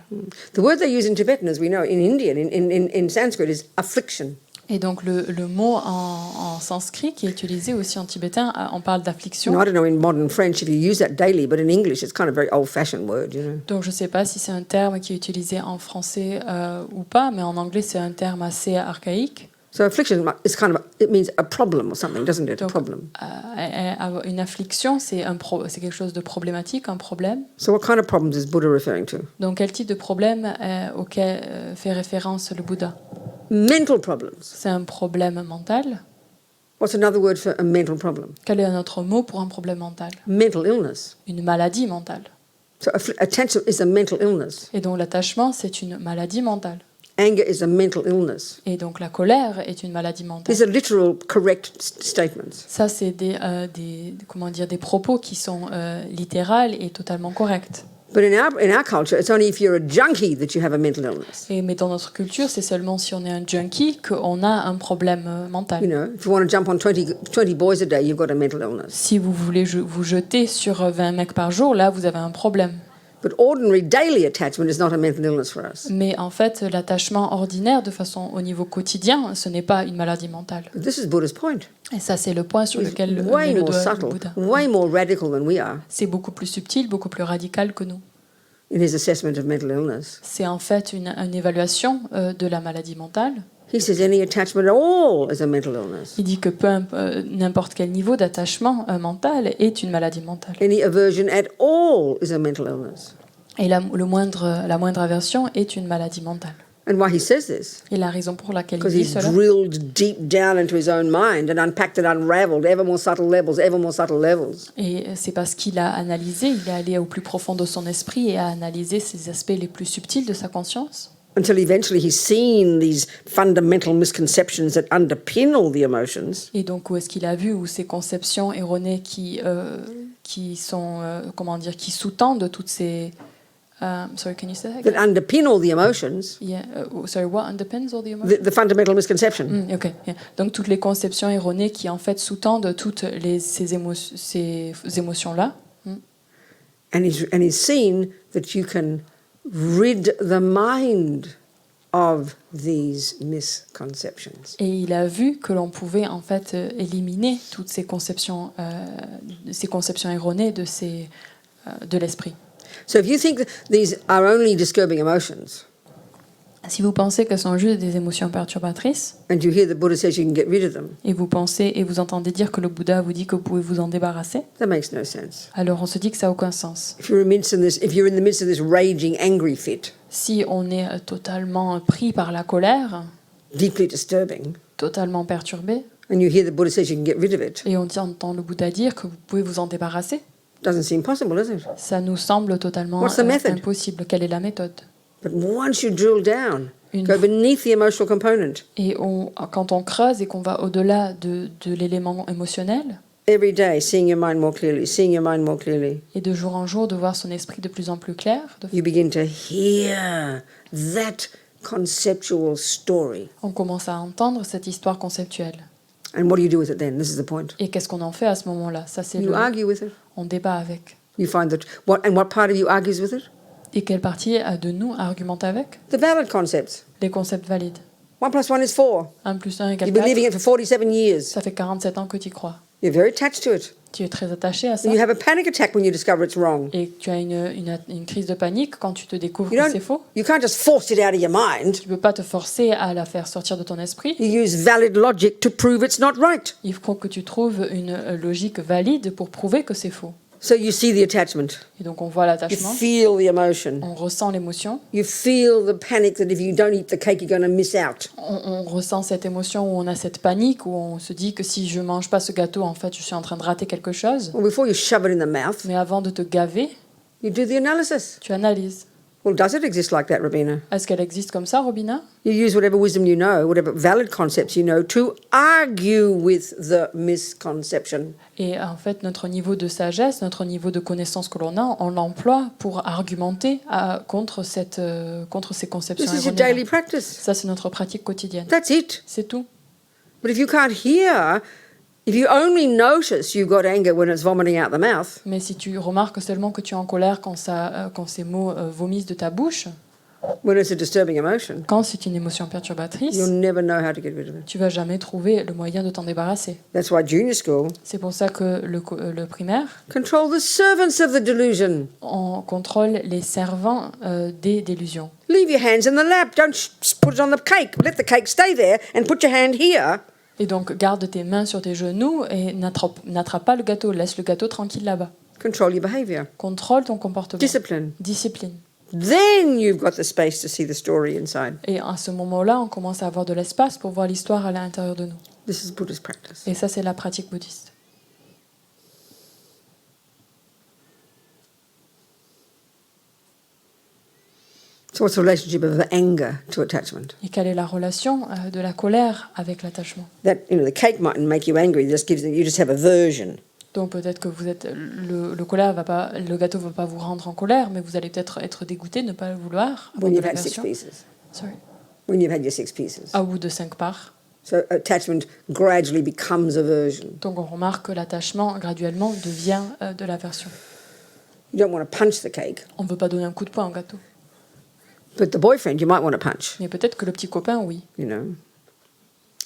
The word they use in Tibetan, as we know, in Indian, in Sanskrit, is affliction. Et donc, le mot en sanskrit qui est utilisé aussi en tibétain, on parle d'affliction. I don't know in modern French if you use that daily, but in English, it's kind of a very old-fashioned word, Donc, je ne sais pas si c'est un terme qui est utilisé en français ou pas, mais en anglais, c'est un terme assez archaïque. So affliction is it means a problem or something, doesn't it? A Donc, problem. une affliction, c'est quelque chose de problématique, un problème. So what kind of problems is Buddha referring to? Donc, quel type de problème auquel fait référence le Bouddha? Mental problems. C'est un problème mental. What's another word for a mental problem? Quel est un autre mot pour un problème mental? Mental illness. Une maladie mentale. So attachment is a mental illness. Et donc, l'attachement, c'est une maladie mentale. Anger is a mental illness. Et donc, la colère est une maladie mentale. These are literal, correct statements. Ça, c'est des propos qui sont littérales et totalement corrects. But in our culture, it's only if you're a junkie that you have a mental illness. Mais dans notre culture, c'est seulement si on est un junkie qu'on a un problème mental. If you want to jump on 20 boys a day, you've got a mental illness. Si vous voulez vous jeter sur 20 mecs par jour, là, vous avez un problème. But ordinary daily attachment is not a mental illness for us. Mais en fait, l'attachement ordinaire, de façon au niveau quotidien, ce n'est pas une maladie mentale. But this is Buddha's point. Et ça, c'est le point sur lequel It's met way le more doigt le subtle, Bouddha. way more radical than we are C'est beaucoup plus subtil, beaucoup plus radical que nous. in his assessment of mental illness. C'est en fait une évaluation de la maladie mentale. He says any attachment at all is a mental illness. Il dit que n'importe quel niveau d'attachement mental est une maladie mentale. Any aversion at all is a mental illness. Et la moindre aversion est une maladie mentale. And why he says this? Et la raison pour laquelle il Because dit he's cela, drilled deep down into his own mind and unpacked and unraveled ever more subtle levels. et c'est parce qu'il a analysé, il est allé au plus profond de son esprit et a analysé ces aspects les plus subtils de sa conscience, Until eventually he's seen these fundamental misconceptions that underpin all the emotions. et donc où est-ce qu'il a vu où ces conceptions erronées qui sont qui sous-tendent toutes ces sorry, can you say that again? That underpin all the emotions, Yeah, sorry, what underpins all the emotions? the fundamental misconception. Ok. Yeah. Donc toutes les conceptions erronées qui en fait sous-tendent toutes ces émotions-là. And he's seen that you can rid the mind of these misconceptions. Et il a vu que l'on pouvait en fait éliminer toutes ces conceptions erronées de l'esprit. So if you think that these are only disturbing emotions, Si vous pensez qu'elles sont juste des émotions perturbatrices, and you hear the Buddha says you can get rid of them, et vous pensez et vous entendez dire que le Bouddha vous dit que vous pouvez vous en débarrasser, that makes no sense. alors on se dit que ça n'a aucun sens. If you're in the midst of this raging, angry fit, Si on est totalement pris par la colère, deeply disturbing, totalement perturbé, and you hear the Buddha says you can get rid of it, et on entend le Bouddha dire que vous pouvez vous en débarrasser, doesn't seem possible, does it? ça nous semble totalement What's the method? impossible. Quelle est la méthode? But once you drill down, Une go beneath the emotional component, Et quand on creuse et qu'on va au-delà de l'élément émotionnel, every day seeing your mind more clearly, seeing your mind more clearly, et de jour en jour de voir son esprit de plus en plus clair, you begin to hear that conceptual story. on commence à entendre cette histoire conceptuelle. And what do you do with it then? This is the point. Et qu'est-ce qu'on en fait à ce moment-là? Ça, c'est You argue with it. on débat avec. You find that what part of you argues with it? Et quelle partie de nous argumente avec? The valid concepts. Les concepts valides. 1 + 1 is 4. 1 + 1 You've égale been believing 4. it for 47 years. Ça fait 47 ans que tu y crois. You're very attached to it. Tu es très attaché à ça. You have a panic attack when you discover it's wrong. Et tu as une crise de panique quand tu te découvres You que c'est faux. you can't just force it out of your mind. Tu ne peux pas te forcer à la faire sortir de ton esprit. You use valid logic to prove it's not right. Il faut que tu trouves une logique valide pour prouver que c'est faux. So you see the attachment. Et donc on voit You l'attachement, feel the emotion. on ressent l'émotion, You feel the panic that if you don't eat the cake, you're going to miss out. on ressent cette émotion où on a cette panique, où on se dit que si je mange pas ce gâteau, en fait, je suis en train de rater quelque chose. Well, before you shove it in the mouth, Mais avant de te gaver, you do the analysis. tu analyses. Well, does it exist like that, Rabina? Est-ce qu'elle existe comme ça, Robina? You use whatever wisdom you know, whatever valid concepts you know, to argue with the misconception. Et en fait, notre niveau de sagesse, notre niveau de connaissance que l'on a, on l'emploie pour argumenter contre ces conceptions This is your erronées. daily practice. Ça, c'est notre pratique quotidienne. That's it. C'est tout. But if you can't hear, if you only notice you've got anger when it's vomiting out the mouth, Mais si tu remarques seulement que tu es en colère quand ces mots vomissent de ta bouche, when it's a disturbing emotion, quand c'est une émotion perturbatrice, you'll never know how to get rid of it. tu vas jamais trouver le moyen de t'en débarrasser. That's why junior school C'est pour ça que le primaire, control the servants of the delusion. on contrôle les servants des délusions. Leave your hands in the lap. Don't put it on the cake. Let the cake stay there and put your hand here. Et donc, garde tes mains sur tes genoux et n'attrape pas le gâteau. Laisse le gâteau tranquille là-bas. Control your behavior. Contrôle ton comportement. Discipline. Discipline. Then you've got the space to see the story inside. Et à ce moment-là, on commence à avoir de l'espace pour voir l'histoire à l'intérieur de nous. This is Buddha's practice. Et ça, c'est la pratique bouddhiste. So what's the relationship of anger to attachment? Et quelle est la relation de la colère avec l'attachement? That, the cake mightn't make you angry. You just have aversion. Donc peut-être que vous êtes le gâteau va pas vous rendre en colère, mais vous allez peut-être être dégoûté, ne pas le vouloir. avoir When de you've had 6 l'aversion. pieces. Sorry. When you've had your 6 pieces. À bout de 5 parts. So attachment gradually becomes aversion. Donc on remarque que l'attachement graduellement devient de l'aversion. You don't want to punch the cake, On ne veut pas donner un coup de poing au gâteau. but the boyfriend you might want to punch. Mais peut-être que le petit copain, oui.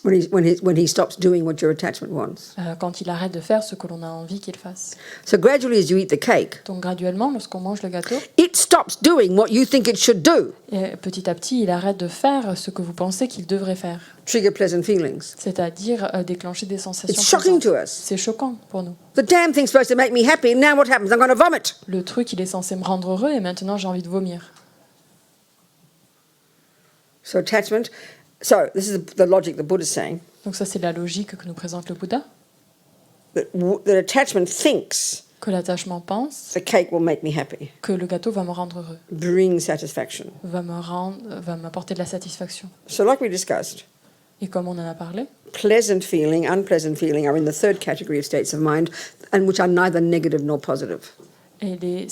When he stops doing what your attachment wants. Quand il arrête de faire ce que l'on a envie qu'il fasse. So gradually, as you eat the cake, Donc graduellement, lorsqu'on mange le gâteau, it stops doing what you think it should do. et petit à petit, il arrête de faire ce que vous pensez qu'il devrait faire. Trigger pleasant feelings. C'est-à-dire déclencher des sensations. It's shocking to plaisantes. us. C'est choquant pour nous. The damn thing's supposed to make me happy. Now what happens? I'm going to vomit. Le truc, il est censé me rendre heureux et maintenant j'ai envie de vomir. So attachment. So this is the logic the Buddha is saying. Donc ça, c'est la logique que nous présente le Bouddha, That attachment thinks que l'attachement pense the cake will make me happy, que le gâteau va me rendre heureux, bring satisfaction. va m'apporter de la satisfaction. So like we discussed, Et comme on en a parlé, pleasant feeling, unpleasant feeling are in the third category of states of mind, and which are neither negative nor positive. et les...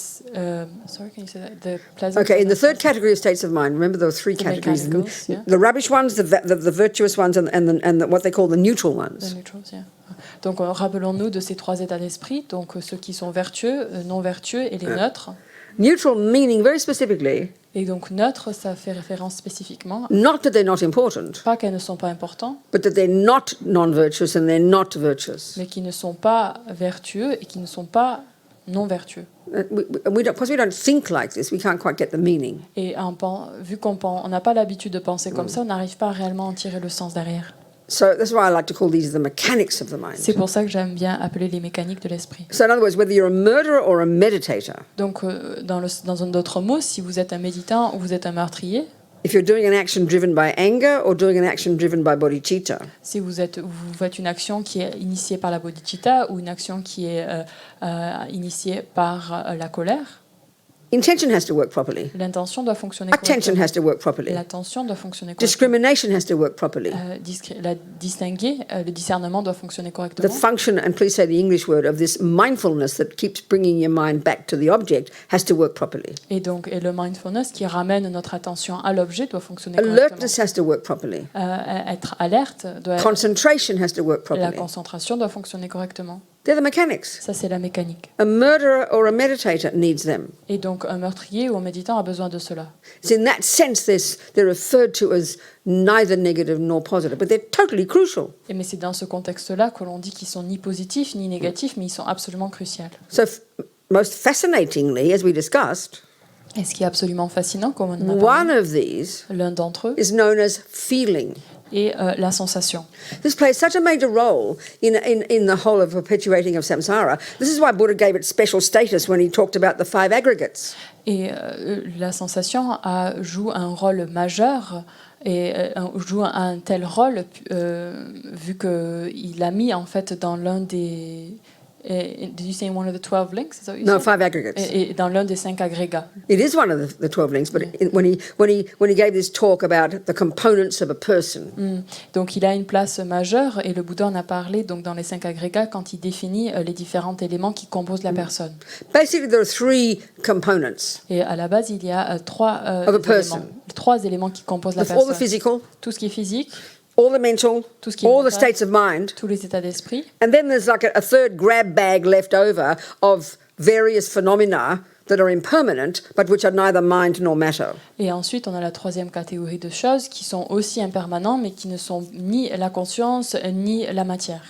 sorry, can you say that? The pleasant... Okay, in the third category of states of mind, remember there were three The categories: mechanicals, yeah. the rubbish ones, the virtuous ones, and what they call the neutral ones. The neutrals, yeah. Donc rappelons-nous de ces trois états d'esprit, donc ceux qui sont vertueux, non vertueux et les neutres. Neutral meaning very specifically, Et donc neutre, ça fait référence spécifiquement, not that they're not important, pas qu'elles ne sont pas importantes, but that they're not non-virtuous and they're not virtuous. mais qui ne sont pas vertueux et qui ne sont pas non vertueux. Because we don't think like this, we can't quite get the meaning. Et vu qu'on n'a pas l'habitude de penser comme ça, on n'arrive pas réellement à en tirer le sens derrière. So that's why I like to call these the mechanics of the mind. C'est pour ça que j'aime bien appeler les mécaniques de l'esprit. So in other words, whether you're a murderer or a meditator, Donc, dans d'autres mots, si vous êtes un méditant ou vous êtes un meurtrier, if you're doing an action driven by anger or doing an action driven by bodhicitta, si vous faites une action qui est initiée par la bodhicitta ou une action qui est initiée par la colère, intention has to work properly. l'intention doit fonctionner Attention correctement. has to work properly. L'attention doit fonctionner correctement. Discrimination has to work properly. Le discernement doit fonctionner The correctement. function, and please say the English word, of this mindfulness that keeps bringing your mind back to the object has to work properly. Et le mindfulness qui ramène notre attention à l'objet doit fonctionner correctement. Alertness has to work properly. Être alerte doit être, Concentration has to work la properly. concentration doit fonctionner correctement. They're the mechanics. Ça, c'est la mécanique. A murderer or a meditator needs them. Et donc, un meurtrier ou un méditant a besoin de cela. It's in that sense they're referred to as neither negative nor positive, but they're totally crucial. Mais c'est dans ce contexte-là que l'on dit qu'ils sont ni positifs ni négatifs, mais ils sont absolument cruciaux. So most fascinatingly, as we discussed, Et ce qui est absolument fascinant, comme on en a one parlé, of these l'un d'entre eux is known as feeling. est la sensation. This plays such a major role in the whole of perpetuating of samsara. This is why Buddha gave it special status when he talked about the five aggregates. Et la sensation joue un rôle majeur et joue un tel rôle vu qu'il l'a mis en fait dans l'un des... did you say one of the 12 links? Is that what you No, said? 5 aggregates. Et dans l'un des 5 agrégats. It is one of the 12 links, but when he gave this talk about the components of a person, Donc il a une place majeure et le Bouddha en a parlé donc dans les 5 agrégats quand il définit les différents éléments qui composent la personne. basically there are 3 components. Et à la base, il y a trois éléments qui composent la All the personne. physical, Tout ce qui est physique, all the mental, tout ce qui est all the mental, states of mind, tous les états d'esprit. and then there's like a third grab bag left over of various phenomena that are impermanent, but which are neither mind nor matter. Et ensuite, on a la troisième catégorie de choses qui sont aussi impermanents, mais qui ne sont ni la conscience, ni la matière.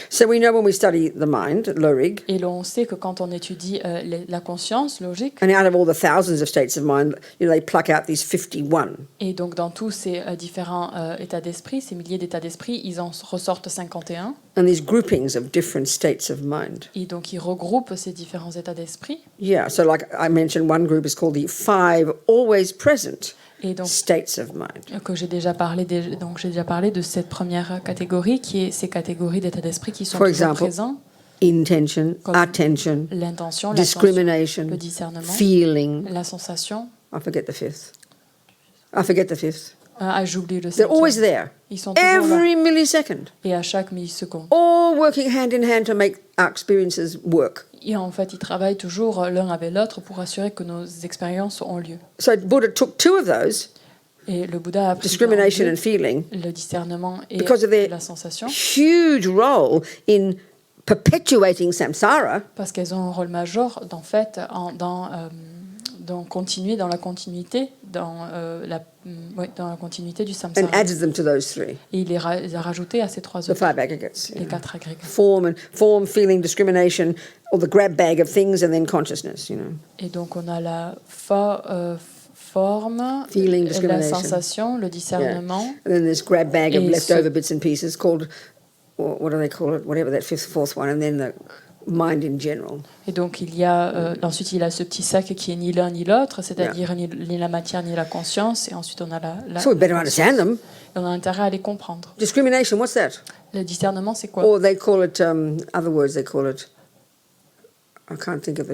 So we know when we study the mind, Lorig, Et l'on sait que quand on étudie la conscience logique, and out of all the thousands of states of mind, they pluck out these 51. et donc dans tous ces différents états d'esprit, ces milliers d'états d'esprit, ils en ressortent 51. And these groupings of different states of mind. Et donc ils regroupent ces différents états d'esprit. Yeah, so like I mentioned, one group is called the 5 always present Et donc states of mind. que j'ai déjà parlé de cette première catégorie qui est ces catégories d'état d'esprit qui sont For toujours example, présents, Intention, Comme attention, l'intention, discrimination, le discernement, feeling. la sensation. I forget the fifth. J'oublie le They're always cinquième. there. Ils sont toujours là. Every millisecond. Et à chaque milliseconde. All working hand in hand to make our experiences work. Et en fait, ils travaillent toujours l'un avec l'autre pour assurer que nos expériences ont lieu. So Buddha took 2 of those, Et le Bouddha a pris discrimination and feeling, le discernement et because of their la sensation, huge rôle in perpetuating samsara. parce qu'elles ont un rôle majeur dans continuer dans la continuité, dans la continuité du And samsara. added them to those 3, Et il les a rajoutés à ces trois the autres, 5 aggregates. les 4 agrégats. Form, feeling, discrimination, or the grab bag of things, and then consciousness, Et donc on a la forme, Feeling, la discrimination. sensation, le discernement, And then this grab bag of Et leftover bits and pieces called, what do they call it? Whatever that fourth one. And then mind in general. Et donc ensuite il y a ce petit sac qui est ni l'un ni l'autre, c'est-à-dire ni la matière ni la conscience, et ensuite on a la So we better conscience. understand them. Et on a intérêt à les comprendre. Discrimination, what's that? Le discernement, c'est quoi? Or they call it, other words they call it. I can't think of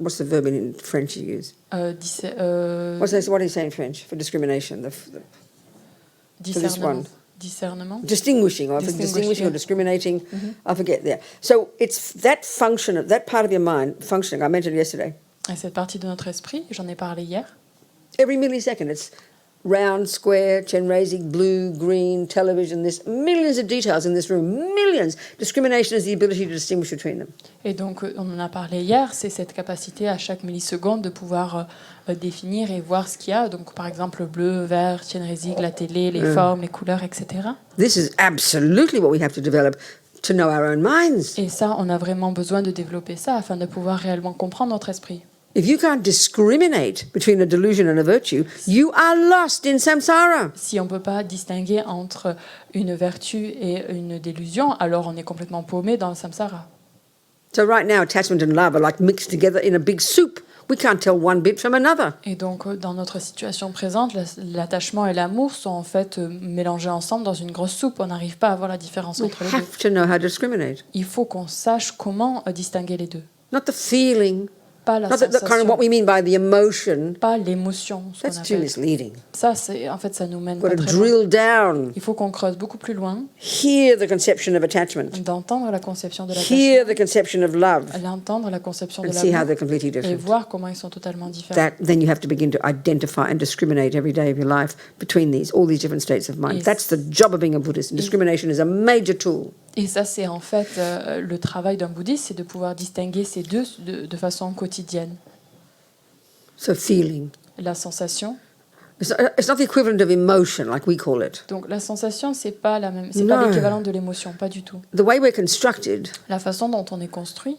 what's the verb in French you use? What do you say in French for discrimination? this one. Discernement. Distinguishing or Distinguish, or yeah. discriminating. I forget there. So it's that function, that part of your mind functioning, I mentioned yesterday. Et cette partie de notre esprit, j'en ai parlé hier. Every millisecond, it's round, square, Chenrezig, blue, green, television. There's millions of details in this room, millions. Discrimination is the ability to distinguish between them. Et donc, on en a parlé hier, c'est cette capacité à chaque milliseconde de pouvoir définir et voir ce qu'il y a. Donc, par exemple, bleu, vert, Chenrezig, la télé, les formes, les couleurs, etc. This is absolutely what we have to develop to know our own minds. Et ça, on a vraiment besoin de développer ça afin de pouvoir réellement comprendre notre esprit. If you can't discriminate between a delusion and a virtue, you are lost in samsara. Si on ne peut pas distinguer entre une vertu et une délusion, alors on est complètement paumé dans le samsara. So right now, attachment and love are like mixed together in a big soup. We can't tell one bit from another. Et donc, dans notre situation présente, l'attachement et l'amour sont en fait mélangés ensemble dans une grosse soupe. On n'arrive pas à voir la différence We entre les deux. have to know how to discriminate. Il faut qu'on sache comment distinguer les deux. Not the feeling, Pas la not the kind of sensation, what we mean by the emotion. pas l'émotion. Ce qu'on That's too appelle. misleading. Ça, en fait, ça nous mène We've pas got to très loin. drill down, Il faut qu'on creuse beaucoup plus loin, hear the conception of attachment, d'entendre la conception de hear l'attachement, the conception of love, d'entendre la conception de and see how l'amour they're completely et different. voir comment ils sont totalement différents. Then you have to begin to identify and discriminate every day of your life between all these different states of mind. Yes. That's the job of being a Buddhist. And discrimination is a major tool. Et ça, c'est en fait le travail d'un bouddhiste, c'est de pouvoir distinguer ces deux de façon quotidienne. So feeling. La sensation. It's not the equivalent of emotion like we call it. Donc la sensation, c'est pas la même, c'est pas Non. l'équivalent de l'émotion, pas du tout. The way we're constructed, La façon dont on est construit,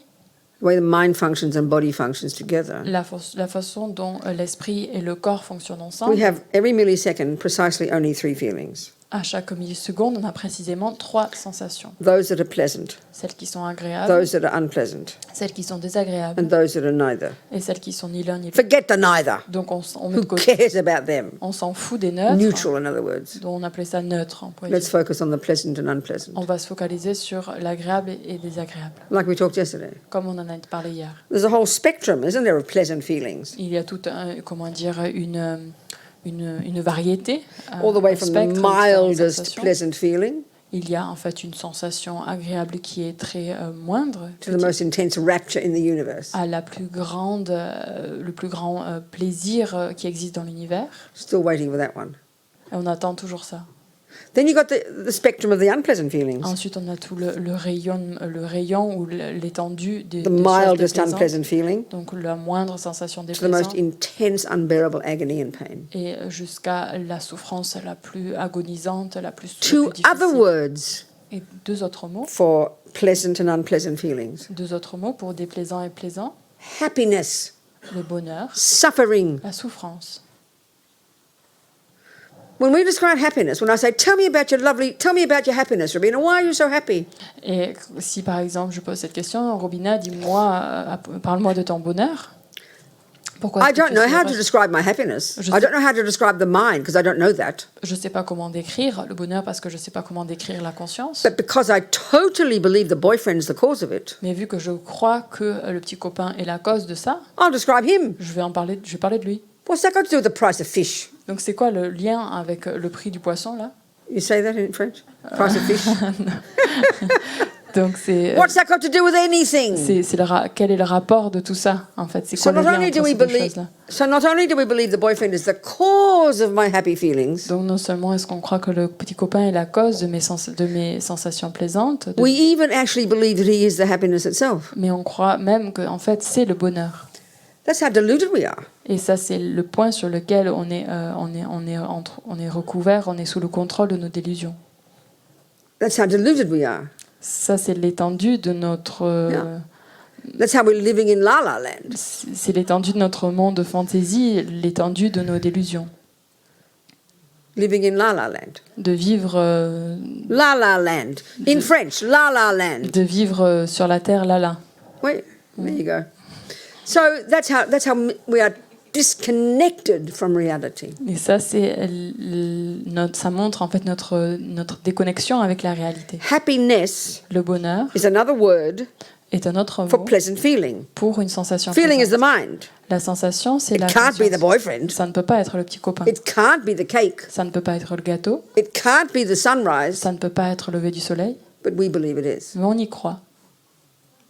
the way the mind functions and body functions together, la façon dont l'esprit et le corps fonctionnent ensemble. we have every millisecond precisely only 3 feelings. À chaque milliseconde, on a précisément 3 sensations. Those that are pleasant, Celles qui sont agréables, those that are unpleasant, celles qui sont désagréables and those that are neither. et celles qui sont ni l'un ni l'autre. Forget the neither. Donc on met de Who côté, cares about them? on s'en fout des neutres, Neutral, in other words. dont on appelait ça neutre. On pourrait Let's dire. focus on the pleasant and unpleasant. On va se focaliser sur l'agréable et désagréable, Like we talked yesterday. comme on en a parlé hier. There's a whole spectrum, isn't there, of pleasant feelings? Il y a toute une variété, All the way from the spectre de différentes mildest sensations. pleasant feeling Il y a en fait une sensation agréable qui est très moindre, to the most intense rapture in the universe. à la plus grande, le plus grand plaisir qui existe dans l'univers. Still waiting for that one. Et on attend toujours ça. Then you've got the spectrum of the unpleasant feelings. Ensuite, on a tout le rayon ou l'étendue des The choses mildest déplaisantes. unpleasant feeling Donc la moindre sensation to the most déplaisante intense, unbearable agony and pain. et jusqu'à la souffrance la plus agonisante, la plus Two difficile. other words Et deux autres mots pleasant and unpleasant feelings. pour déplaisant et plaisant, Happiness, le bonheur, suffering. la souffrance. When we describe happiness, when I say, tell me about your happiness, Rabina, why are you so happy? Et si par exemple je pose cette question, Robina, dis-moi, parle-moi de ton bonheur. Pourquoi I est-ce que don't tu know es how to heureuse? describe my happiness. Je I don't know how to describe the mind because I don't know that. Je ne sais pas comment décrire le bonheur parce que je ne sais pas comment décrire la conscience. But because I totally believe the boyfriend's the cause of it, Mais vu que je crois que le petit copain est la cause de ça, I'll describe him. je vais parler de lui. What's that got to do with the price of fish? Donc c'est quoi le lien avec le prix du poisson là? You say that in French? Price of fish? Donc c'est What's that got to do with anything? quel est le rapport de tout ça en fait? C'est So quoi le not lien only entre do we ces deux believe, choses-là? so not only do we believe the boyfriend is the cause of my happy feelings, Donc non seulement est-ce qu'on croit que le petit copain est la cause de mes sensations plaisantes, we even actually believe that he is the happiness itself. mais on croit même que en fait c'est le bonheur. That's how deluded we are. Et ça c'est le point sur lequel on est recouvert, on est sous le contrôle de nos délusions. That's how deluded we are. Ça c'est l'étendue de notre Yeah. That's how we're living in La La Land. c'est l'étendue de notre monde de fantaisie, l'étendue de nos délusions, Living in La La Land. de vivre La La Land. In French, La La Land. sur la terre là. Wait, there you go. So that's how we are disconnected from reality. Et ça, ça montre en fait notre déconnexion avec la réalité. Happiness Le bonheur is another word est un autre for mot pleasant feeling. pour une sensation Feeling is the plaisante. mind. La sensation, c'est la It can't be the conscience. boyfriend. Ça ne peut pas être le petit copain. It can't be the cake. Ça ne peut pas être le gâteau. It can't be the sunrise. Ça ne peut pas être le lever du soleil. But we believe it is. Mais on y croit.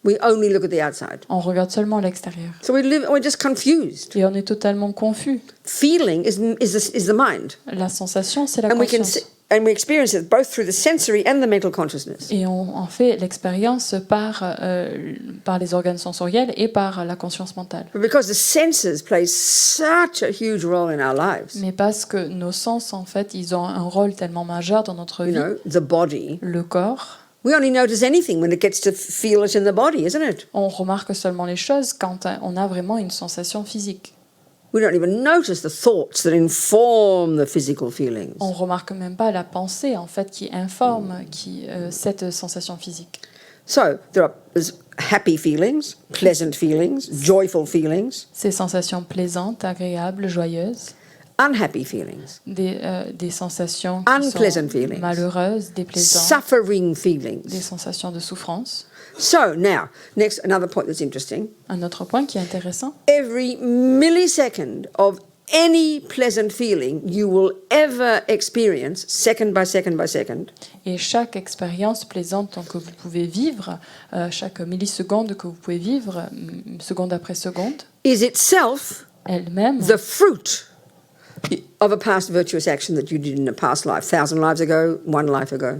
We only look at the outside. On regarde seulement l'extérieur. So we're just confused. Et on est totalement confus. Feeling is the mind. La sensation, c'est la And we conscience. we experience it both through the sensory and the mental consciousness. Et on en fait l'expérience par les organes sensoriels et par la conscience mentale. But because the senses play such a huge role in our lives, Mais parce que nos sens, en fait, ils ont un rôle tellement majeur dans notre you vie. know, the body, Le corps, we only notice anything when it gets to feel it in the body, isn't it? on remarque seulement les choses quand on a vraiment une sensation physique. We don't even notice the thoughts that inform the physical feelings. On remarque même pas la pensée, en fait, qui informe cette sensation physique. So there's happy feelings, pleasant feelings, joyful feelings, Ces sensations plaisantes, agréables, joyeuses, unhappy feelings, des sensations qui Unpleasant sont feelings. malheureuses, déplaisantes, suffering des feelings. sensations de souffrance. So now, another point that's interesting. Un autre point qui est intéressant, Every millisecond of any pleasant feeling you will ever experience, second by second by second, et chaque expérience plaisante que vous pouvez vivre, chaque milliseconde que vous pouvez vivre, seconde après seconde, is itself elle-même the fruit of a past virtuous action that you did in a past life, 1,000 lives ago, one life ago.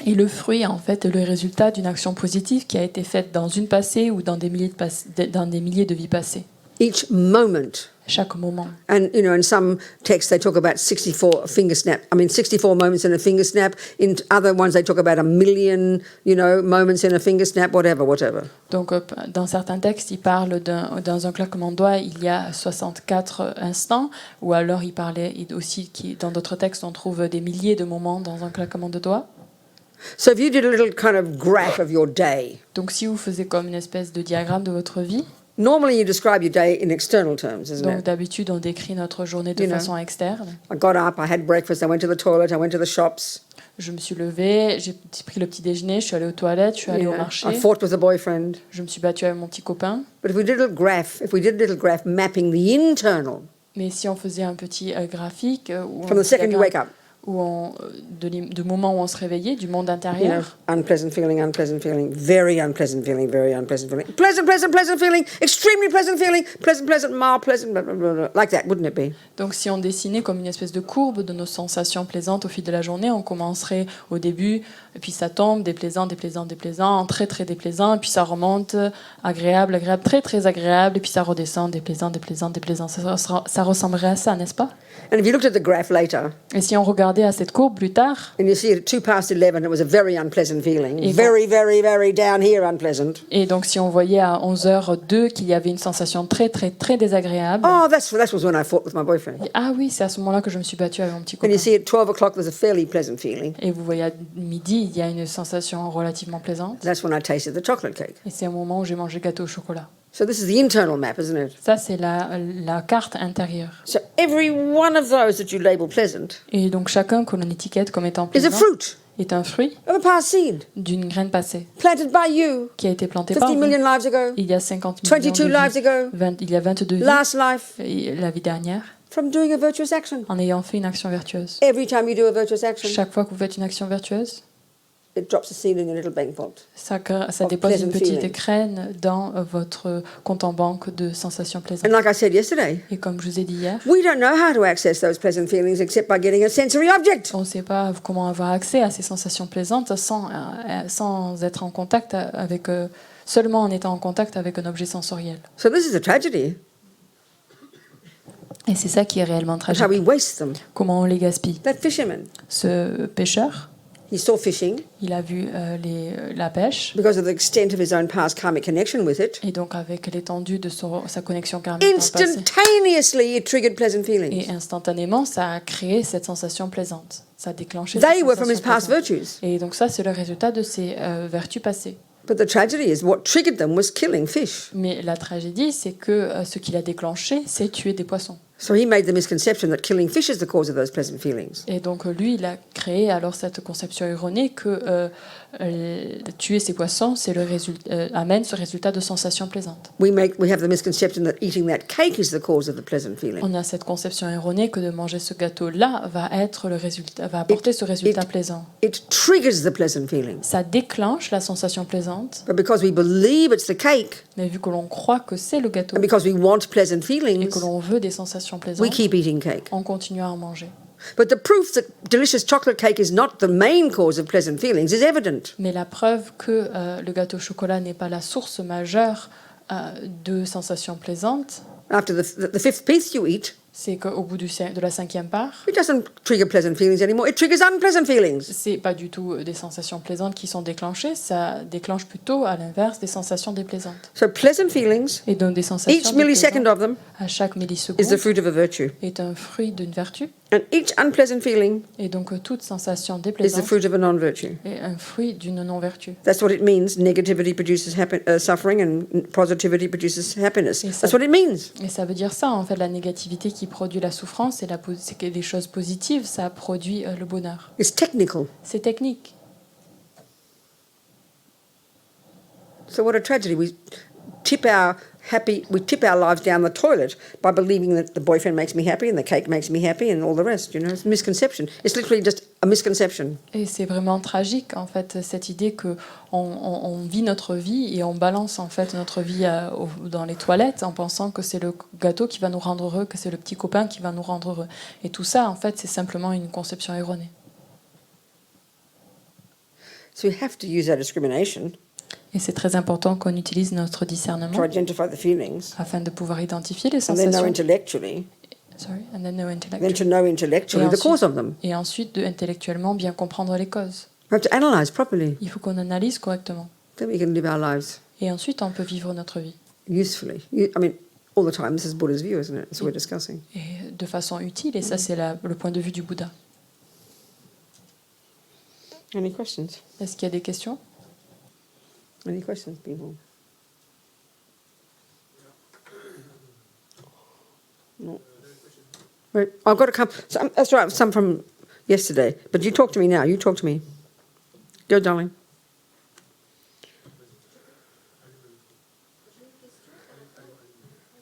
est le fruit, en fait, le résultat d'une action positive qui a été faite dans une passée ou dans des milliers de vies passées. Each moment. Chaque moment. And, you know, in some texts they talk about 64 finger snap. 64 moments in a finger snap. In other ones they talk about 1 million, moments in a finger snap, whatever. Donc, dans certains textes, il parle dans un claquement de doigts, il y a 64 instants, ou alors il parlait aussi, dans d'autres textes, on trouve des milliers de moments dans un claquement de doigts. So if you did a little kind of graph of your day, Donc, si vous faisiez comme une espèce de diagramme de votre vie, normally you describe your day in external terms, isn't donc it? d'habitude, on décrit notre journée de You know. façon externe. I got up, I had breakfast, I went to the toilet, I went to the shops. Je me suis levée, j'ai pris le petit déjeuner, je suis allée aux toilettes, je suis allée you au know, marché, I fought with a boyfriend. je me suis battue avec mon petit copain. But if we did a little graph mapping the internal Mais si on faisait un petit graphique from the second you wake up, de moment où on se réveillait, du monde intérieur, unpleasant feeling, very unpleasant feeling, very unpleasant feeling, pleasant feeling, extremely pleasant feeling, pleasant, mild, pleasant, blah, blah, blah, blah, like that, wouldn't it be? donc si on dessinait comme une espèce de courbe de nos sensations plaisantes au fil de la journée, on commencerait au début, et puis ça tombe, déplaisant, très très déplaisant, et puis ça remonte, agréable, très très agréable, et puis ça redescend, déplaisant. Ça ressemblerait à ça, n'est-ce pas? And if you looked at the graph later, Et si on regardait à cette courbe plus tard, and you see it at 11:02, it was a very unpleasant feeling, Et very, very, very down here unpleasant. et donc si on voyait à 11h02 qu'il y avait une sensation très très très désagréable, Oh, that was when I fought with my boyfriend. ah oui, c'est à ce moment-là que je me suis battue avec mon petit And copain. you see at 12 o'clock, there's a fairly pleasant feeling. Et vous voyez à midi, il y a une sensation relativement plaisante. That's when I tasted the chocolate cake. Et c'est au moment où j'ai mangé gâteau au chocolat. So this is the internal map, isn't it? Ça, c'est la carte intérieure. So every one of those that you label pleasant Et donc chacun que l'on étiquette comme étant is a plaisant fruit est un fruit of a past seed d'une graine passée planted by you qui a été plantée par 50 vous. million lives ago, Il y a 50 millions 22 de lives vies. ago, Il y a 22 vies last life, et la vie dernière from doing a virtuous action. en ayant fait une action vertueuse. Every time you do a virtuous action, Chaque fois que vous faites une action vertueuse, it drops a seed in your little bank vault. ça Of dépose une pleasant petite feelings. graine dans votre compte en banque de sensations plaisantes. And like I said yesterday, Et comme je vous ai dit hier, we don't know how to access those pleasant feelings except by getting a sensory object. on ne sait pas comment avoir accès à ces sensations plaisantes sans être en contact avec, seulement en étant en contact avec un objet sensoriel. So this is a tragedy. Et c'est ça qui est réellement That's tragique. how we waste them. Comment on les gaspille. That fisherman, Ce pêcheur, he saw fishing il a vu la pêche, because of the extent of his own past karmic connection with it. et donc avec l'étendue de sa connexion karmique dans le passé. Instantaneously, it triggered pleasant feelings. Et instantanément, ça a créé cette sensation plaisante. Ça a déclenché They cette were from his sensation past plaisante. virtues. Et donc ça, c'est le résultat de ses vertus passées. But the tragedy is what triggered them was killing fish. Mais la tragédie, c'est que ce qui l'a déclenché, c'est tuer des poissons. So he made the misconception that killing fish is the cause of those pleasant feelings. Et donc lui, il a créé alors cette conception erronée que tuer ces poissons, c'est amène ce résultat de sensations plaisantes. We have the misconception that eating that cake is the cause of the pleasant feeling. On a cette conception erronée que de manger ce gâteau-là va apporter ce résultat plaisant. It triggers the pleasant feeling. Ça déclenche la sensation plaisante, But because we believe it's the cake, mais vu que l'on croit que c'est le gâteau and because we want pleasant et feelings, que l'on veut des sensations we plaisantes, keep eating cake. on continue à en manger. But the proof that delicious chocolate cake is not the main cause of pleasant feelings is evident. Mais la preuve que le gâteau au chocolat n'est pas la source majeure de sensations plaisantes, After the fifth piece you eat, c'est qu'au bout de la 5e part, it doesn't trigger pleasant feelings anymore. It triggers unpleasant feelings. c'est pas du tout des sensations plaisantes qui sont déclenchées, ça déclenche plutôt à l'inverse des sensations déplaisantes. So pleasant feelings, Et donc des sensations each millisecond déplaisantes of them, à chaque is the milliseconde fruit of a virtue. est un fruit d'une vertu, And each unpleasant feeling et donc toute sensation is the déplaisante fruit of a non-virtue. est un fruit d'une non-vertu. That's what it means. Negativity produces suffering and positivity produces happiness. Yes, sir. That's what it means. Et ça veut dire ça, en fait, la négativité qui produit la souffrance, c'est que des choses positives, ça produit le bonheur. It's technical. C'est technique. So what a tragedy. We tip our lives down the toilet by believing that the boyfriend makes me happy and the cake makes me happy and all the rest. It's a misconception. It's literally just a misconception. Et c'est vraiment tragique, en fait, cette idée que on vit notre vie et on balance, en fait, notre vie dans les toilettes en pensant que c'est le gâteau qui va nous rendre heureux, que c'est le petit copain qui va nous rendre heureux. Et tout ça, en fait, c'est simplement une conception erronée. So we have to use our discrimination Et c'est très important qu'on utilise notre discernement to identify the feelings afin de pouvoir identifier les and then know sensations. intellectually, Sorry, and then know then intellectually. to know intellectually Et the cause of them. Et ensuite, intellectuellement, bien comprendre les causes. We have to analyze properly. Il faut qu'on analyse correctement. Then we can live our lives Et ensuite, on peut vivre notre vie. usefully. I mean, all the time. This is Buddha's view, isn't it? That's what we're discussing. Et de façon utile, et ça, c'est le point de vue du Bouddha. Any questions? Est-ce qu'il y a des questions? Any questions, people? No. Right. I've got to come. That's right. Some from yesterday. But you talk to me now. You talk to me. Go, darling.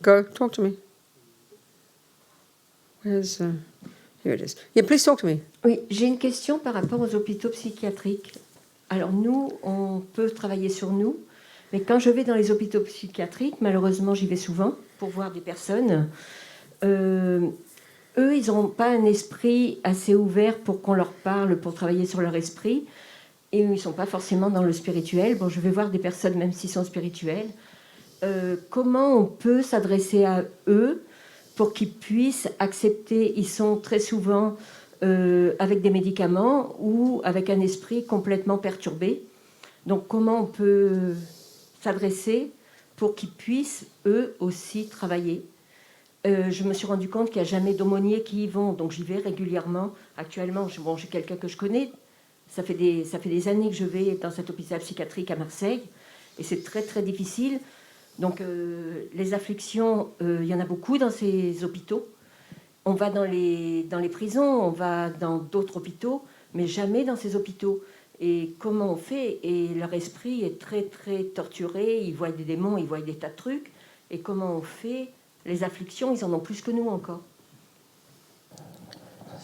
Go. Talk to me. Where's... here it is. Yeah, please talk to me. Oui, j'ai une question par rapport aux hôpitaux psychiatriques. Alors nous, on peut travailler sur nous, mais quand je vais dans les hôpitaux psychiatriques, malheureusement j'y vais souvent pour voir des personnes, eux, ils n'ont pas un esprit assez ouvert pour qu'on leur parle, pour travailler sur leur esprit, et ils ne sont pas forcément dans le spirituel. Bon, je vais voir des personnes même s'ils sont spirituels. Comment on peut s'adresser à eux pour qu'ils puissent accepter? Ils sont très souvent avec des médicaments ou avec un esprit complètement perturbé. Donc comment on peut s'adresser pour qu'ils puissent eux aussi travailler? Je me suis rendu compte qu'il n'y a jamais d'aumôniers qui y vont, donc j'y vais régulièrement. Actuellement, j'ai quelqu'un que je connais, ça fait des années que je vais dans cet hôpital psychiatrique à Marseille, et c'est très très difficile. Donc les afflictions, il y en a beaucoup dans ces hôpitaux. On va dans les prisons, on va dans d'autres hôpitaux, mais jamais dans ces hôpitaux. Et comment on fait? Et leur esprit est très très torturé, ils voient des démons, ils voient des tas de trucs. Et comment on fait? Les afflictions, ils en ont plus que nous encore.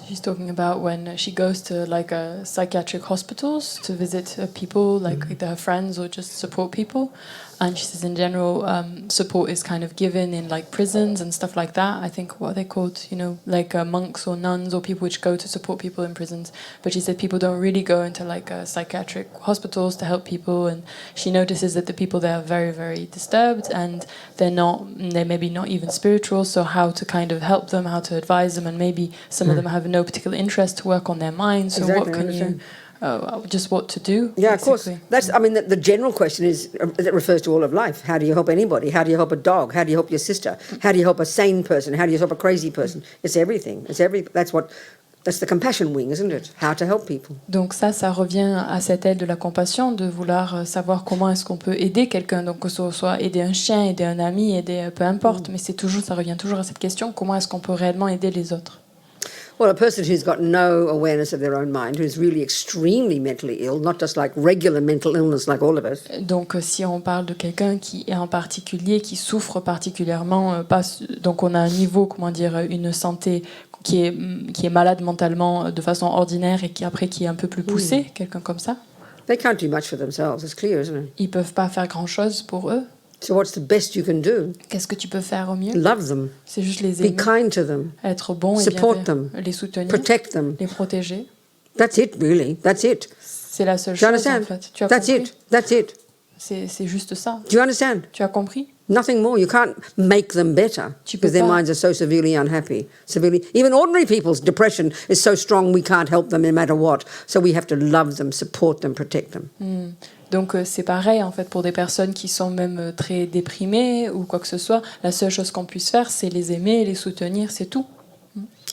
She's talking about when she goes to like psychiatric hospitals to visit people, like with her friends or just support people. And she says in general, support is kind of given in like prisons and stuff like that. I think what are they called, like monks or nuns or people which go to support people in prisons. But she said people don't really go into like psychiatric hospitals to help people. And she notices that the people there are very, very disturbed and they're maybe not even spiritual. So how to kind of help them, how to advise them, and maybe some of them have no particular interest to work on their minds. So Exactly, what can you... just what to do. Yeah, of course. basically. That's. I mean, the general question is that refers to all of life. How do you help anybody? How do you help a dog? How do you help your sister? How do you help a sane person? How do you help a crazy person? It's everything. That's what That's the compassion wing, isn't it? How to help people. Donc ça revient à cette aile de la compassion, de vouloir savoir comment est-ce qu'on peut aider quelqu'un. Donc que ce soit aider un chien, aider un ami, aider peu importe, mais ça revient toujours à cette question, comment est-ce qu'on peut réellement aider les autres? Well, a person who's got no awareness of their own mind, who's really extremely mentally ill, not just like regular mental illness like all of us, Donc si on parle de quelqu'un qui est en particulier, qui souffre particulièrement, donc on a un niveau, comment dire, une santé qui est malade mentalement de façon ordinaire et qui est un peu plus poussée, quelqu'un comme ça, they can't do much for themselves. It's clear, isn't it? ils peuvent pas faire grand-chose pour eux. So what's the best you can do? Qu'est-ce que tu peux faire au mieux? Love them. C'est juste les Be aimer, kind to them. être bon et Support bienveillant, them. les soutenir, Protect them. les protéger. That's it, really. That's it. C'est la seule Do you chose en understand? fait. Tu as That's compris? it. That's it. C'est juste ça. Do you understand? Tu as compris? Nothing more. You can't make them better Tu peux because their pas. minds are so severely unhappy. Even ordinary people's depression is so strong we can't help them no matter what. So we have to love them, support them, protect them. Donc c'est pareil en fait pour des personnes qui sont même très déprimées ou quoi que ce soit. La seule chose qu'on puisse faire, c'est les aimer, les soutenir, c'est tout.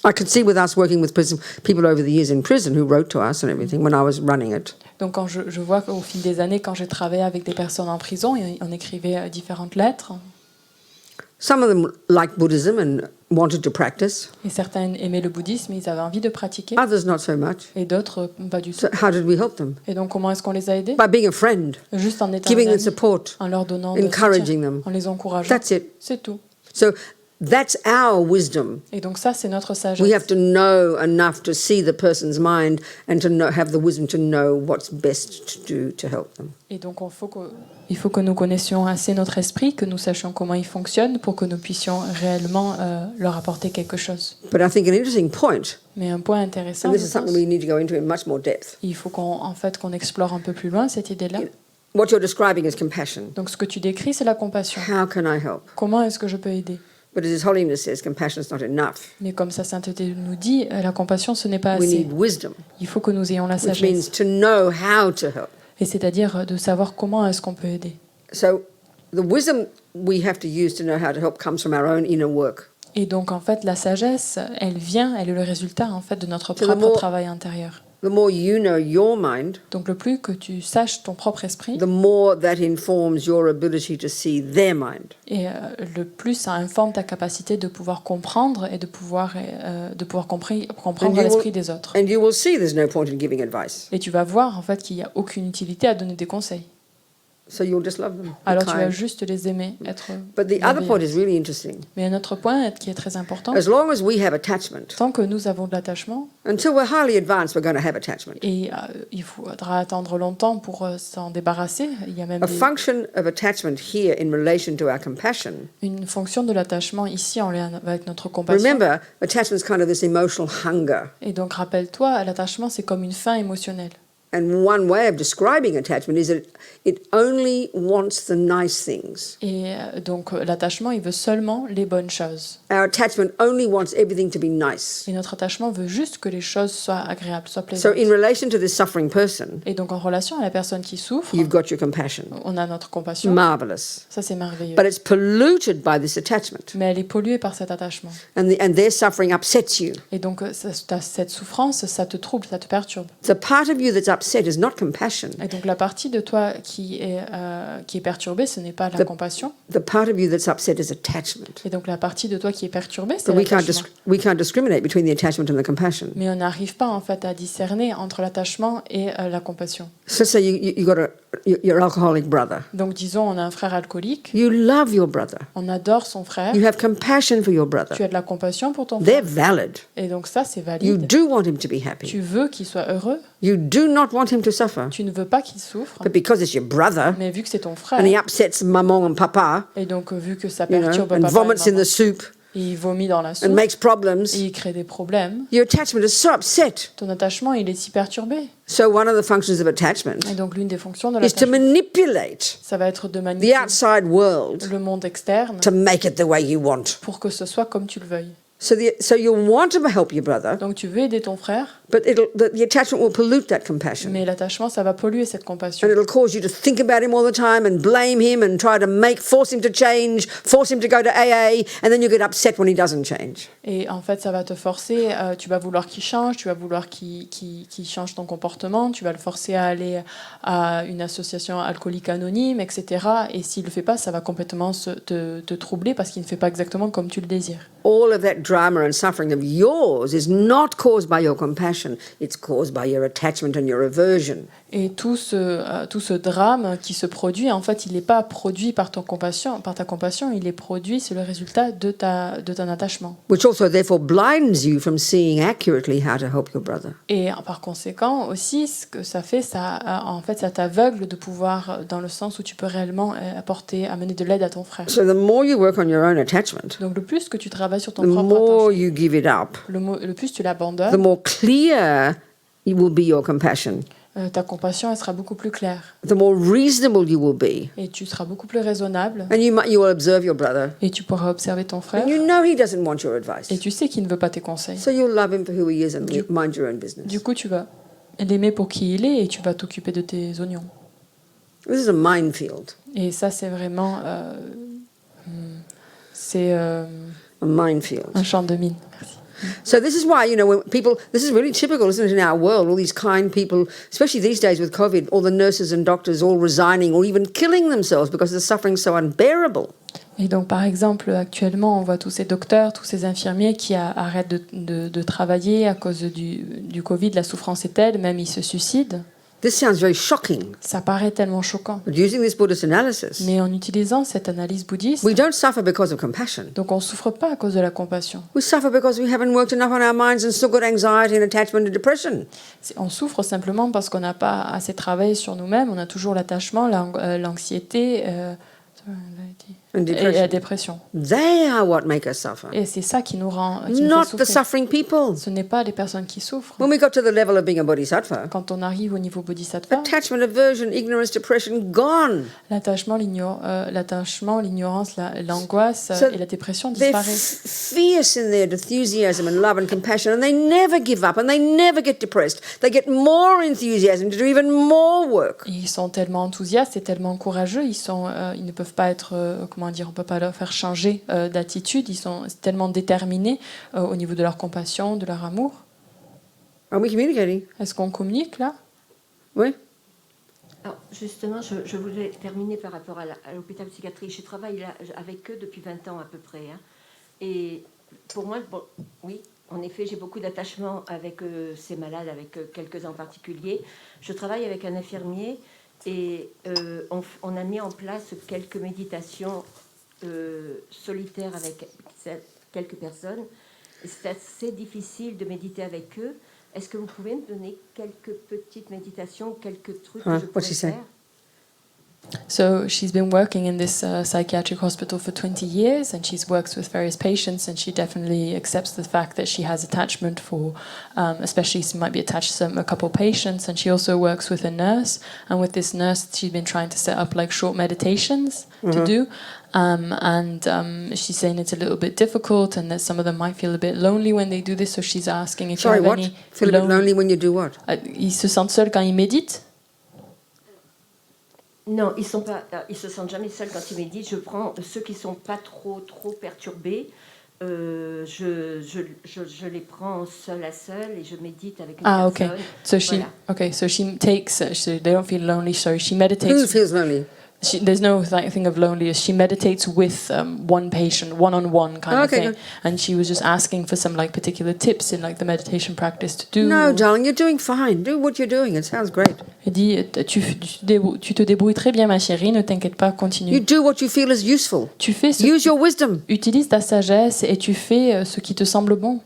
I could see with us working with people over the years in prison who wrote to us and everything when I was running it. Donc quand je vois qu'au fil des années, quand j'ai travaillé avec des personnes en prison, on écrivait différentes lettres. Some of them liked Buddhism and wanted to practice. Et certains aimaient le bouddhisme, ils avaient envie de pratiquer. Others not so much. Et d'autres, pas du tout. So how did we help them? Et donc comment est-ce qu'on les a aidés? By being a friend, Juste en étant giving them amis, support, en leur donnant de encouraging soutien, them. en les encourageant. That's it. C'est tout. So that's our wisdom. Et donc ça, c'est notre sagesse. We have to know enough to see the person's mind and to have the wisdom to know what's best to do to help them. Et donc il faut que nous connaissions assez notre esprit, que nous sachions comment il fonctionne pour que nous puissions réellement leur apporter quelque chose. But I think an interesting point, Mais un point intéressant, and this je is something pense, we need to go into in much more depth. il faut qu'on explore un peu plus loin cette idée-là. What you're describing is compassion. Donc ce que tu décris, c'est la compassion. How can I help? Comment est-ce que je peux aider? But as His Holiness says, compassion is not enough. Mais comme sa sainteté nous dit, la compassion, ce n'est pas We assez. need wisdom, Il faut que nous ayons la which means sagesse. to know how to help. Et c'est-à-dire de savoir comment est-ce qu'on peut aider. So the wisdom we have to use to know how to help comes from our own inner work. Et donc en fait, la sagesse, elle est le résultat en fait de notre So the propre more- travail intérieur. The more you know your mind, Donc le plus que tu saches ton propre esprit, the more that informs your ability to see their mind. et le plus ça informe ta capacité de pouvoir comprendre et de pouvoir comprendre And you l'esprit will- des autres. And you will see there's no point in giving advice. Et tu vas voir en fait qu'il n'y a aucune utilité à donner des conseils. So you'll just love them. be Alors tu vas kind. juste les aimer, être But the other bienveillant. point is really interesting. Mais un autre point qui est très important, As long as we have attachment, tant que nous avons de l'attachement, until we're highly advanced, we're going to have attachment. et il faudra attendre longtemps pour s'en débarrasser. Il y a même A function of attachment here in relation to our compassion. une fonction de l'attachement ici en lien avec notre compassion. Remember, attachment is kind of this emotional hunger. Et donc rappelle-toi, l'attachement c'est comme une faim émotionnelle. And one way of describing attachment is that it only wants the nice things. Et donc l'attachement, il veut seulement les bonnes choses. Our attachment only wants everything to be nice. Et notre attachement veut juste que les choses soient agréables, soient So plaisantes. in relation to this suffering person, Et donc en relation à la personne qui souffre, you've got your compassion. on a notre compassion. Marvelous. Ça c'est merveilleux. But it's polluted by this attachment. Mais elle est polluée par cet attachement. And their suffering upsets you. Et donc cette souffrance, ça te trouble, ça te perturbe. The part of you that's upset is not compassion. Et donc la partie de toi qui est perturbée, ce n'est pas la compassion. The part of you that's upset is attachment. Et donc la partie de toi qui est perturbée, c'est But l'attachement. we can't discriminate between the attachment and the compassion. Mais on n'arrive pas en fait à discerner entre l'attachement et la compassion. So say you got your alcoholic brother. Donc disons, on a un frère alcoolique, You love your brother. on adore son frère, You have compassion for your tu brother. as de la compassion pour ton frère. They're valid. Et donc ça, c'est You valide. do want him to be happy. Tu veux qu'il soit heureux, You do not want him to suffer. tu ne veux pas qu'il souffre, But because it's your brother mais vu que c'est ton frère, and he upsets maman and papa, et donc vu que ça you know, perturbe and papa et vomits in maman, the soup et il vomit dans la and soupe, makes problems, et il crée des problèmes, your attachment is so upset. ton attachement, il est si perturbé. So one of the functions of attachment Et donc l'une des fonctions de is to l'attachement, manipulate ça va être de the manipuler outside world le monde externe to make it the way you want. pour que ce soit comme tu le veuilles. So you'll want to help your brother, Donc tu veux aider ton frère, but the attachment will pollute that compassion. mais l'attachement, ça va polluer cette compassion. And it'll cause you to think about him all the time and blame him and try to force him to change, force him to go to AA, and then you get upset when he doesn't change. Et en fait, ça va te forcer, tu vas vouloir qu'il change, tu vas vouloir qu'il change ton comportement, tu vas le forcer à aller à une association alcoolique anonyme, etc. Et s'il ne le fait pas, ça va complètement te troubler parce qu'il ne fait pas exactement comme tu le désires. All of that drama and suffering of yours is not caused by your compassion, it's caused by your attachment and your aversion. Et tout ce drame qui se produit, en fait, il n'est pas produit par ta compassion, il est produit, c'est le résultat de ton attachement. Which also therefore blinds you from seeing accurately how to help your brother. Et par conséquent aussi, ce que ça fait, en fait, ça t'aveugle de pouvoir, dans le sens où tu peux réellement amener de l'aide à ton frère. So the more you work on your own attachment, Donc le plus que tu travailles sur ton the propre more attachement, you give it up, le plus tu the l'abandonnes, more clear it will be your compassion, ta compassion elle sera beaucoup plus claire. the more reasonable you will be. Et tu seras beaucoup plus raisonnable. And you will observe your brother, Et tu pourras observer ton frère. and you know he doesn't want your advice. Et tu sais qu'il ne veut pas tes conseils. So you'll love him for who he is and mind your own business. Du coup, tu vas l'aimer pour qui il est et tu vas t'occuper de tes oignons. This is a minefield. Et ça, c'est vraiment c'est A minefield. un champ de mine. Merci. So this is why, when people, this is really typical, isn't it, in our world, all these kind people, especially these days with COVID, all the nurses and doctors all resigning or even killing themselves because the suffering's so unbearable. Et donc, par exemple, actuellement, on voit tous ces docteurs, tous ces infirmiers qui arrêtent de travailler à cause du Covid. La souffrance est telle, même ils se suicident. This sounds very shocking. Ça paraît tellement choquant. But using this Buddhist analysis, Mais en utilisant cette analyse bouddhiste, we don't suffer because of compassion. donc on ne souffre pas à cause de la compassion. We suffer because we haven't worked enough on our minds and still got anxiety and attachment and depression. On souffre simplement parce qu'on n'a pas assez travaillé sur nous-mêmes. On a toujours l'attachement, l'anxiété And et la depression. dépression. They are what make us suffer. Et c'est ça qui nous fait Not the souffrir. suffering people. Ce n'est pas les personnes qui souffrent. When we got to the level of being a bodhisattva, Quand on arrive au niveau bodhisattva, attachment, aversion, ignorance, depression, gone. l'attachement, l'ignorance, l'angoisse So et la dépression They're disparaissent. fierce in their enthusiasm and love and compassion, and they never give up and they never get depressed. They get more enthusiasm to do even more work. Ils sont tellement enthousiastes et tellement courageux, ils ne peuvent pas être, on peut pas leur faire changer d'attitude. Ils sont tellement déterminés au niveau de leur compassion, de leur amour. Are we communicating? Est-ce qu'on communique là? Oui. Alors, justement, je voulais terminer par rapport à l'hôpital psychiatrique. Je travaille là, avec eux depuis 20 ans à peu près. Hein. Et pour moi, oui, en effet, j'ai beaucoup d'attachement avec ces malades, avec quelques-uns en particulier. Je travaille avec un infirmier et on a mis en place quelques méditations solitaires avec quelques personnes. C'est assez difficile de méditer avec eux. Est-ce que vous pouvez me donner quelques petites méditations, quelques trucs que je pourrais faire? So she's been working in this psychiatric hospital for 20 years, and she's worked with various patients, and she definitely accepts the fact that she has attachment for, especially she might be attached to a couple patients, and she also works with a nurse, and with this nurse she's been trying to set up like short meditations to do, she's saying it's a little bit difficult and that some of them might feel a bit lonely when they do this, so she's asking if Sorry, you have what? any Feel a bit lonely when you do what? Ils se sentent seuls quand ils méditent? Non, ils se sentent jamais seuls quand ils méditent. Je prends ceux qui sont pas trop perturbés. Je les prends seul à seul et je médite avec une personne. Okay. So she takes. So they don't feel lonely. So she meditates. Who feels lonely? There's no thing of loneliness. She meditates with one patient, one-on-one kind of thing. Good. And she was just asking for some particular tips in the meditation practice to do. No, darling, you're doing fine. Do what you're doing. It sounds great. Elle dit, tu te débrouilles très bien, ma chérie. Ne t'inquiète pas, You continue. do what you feel is useful. Tu fais Use your wisdom. utilise ta sagesse et tu fais ce qui te semble bon.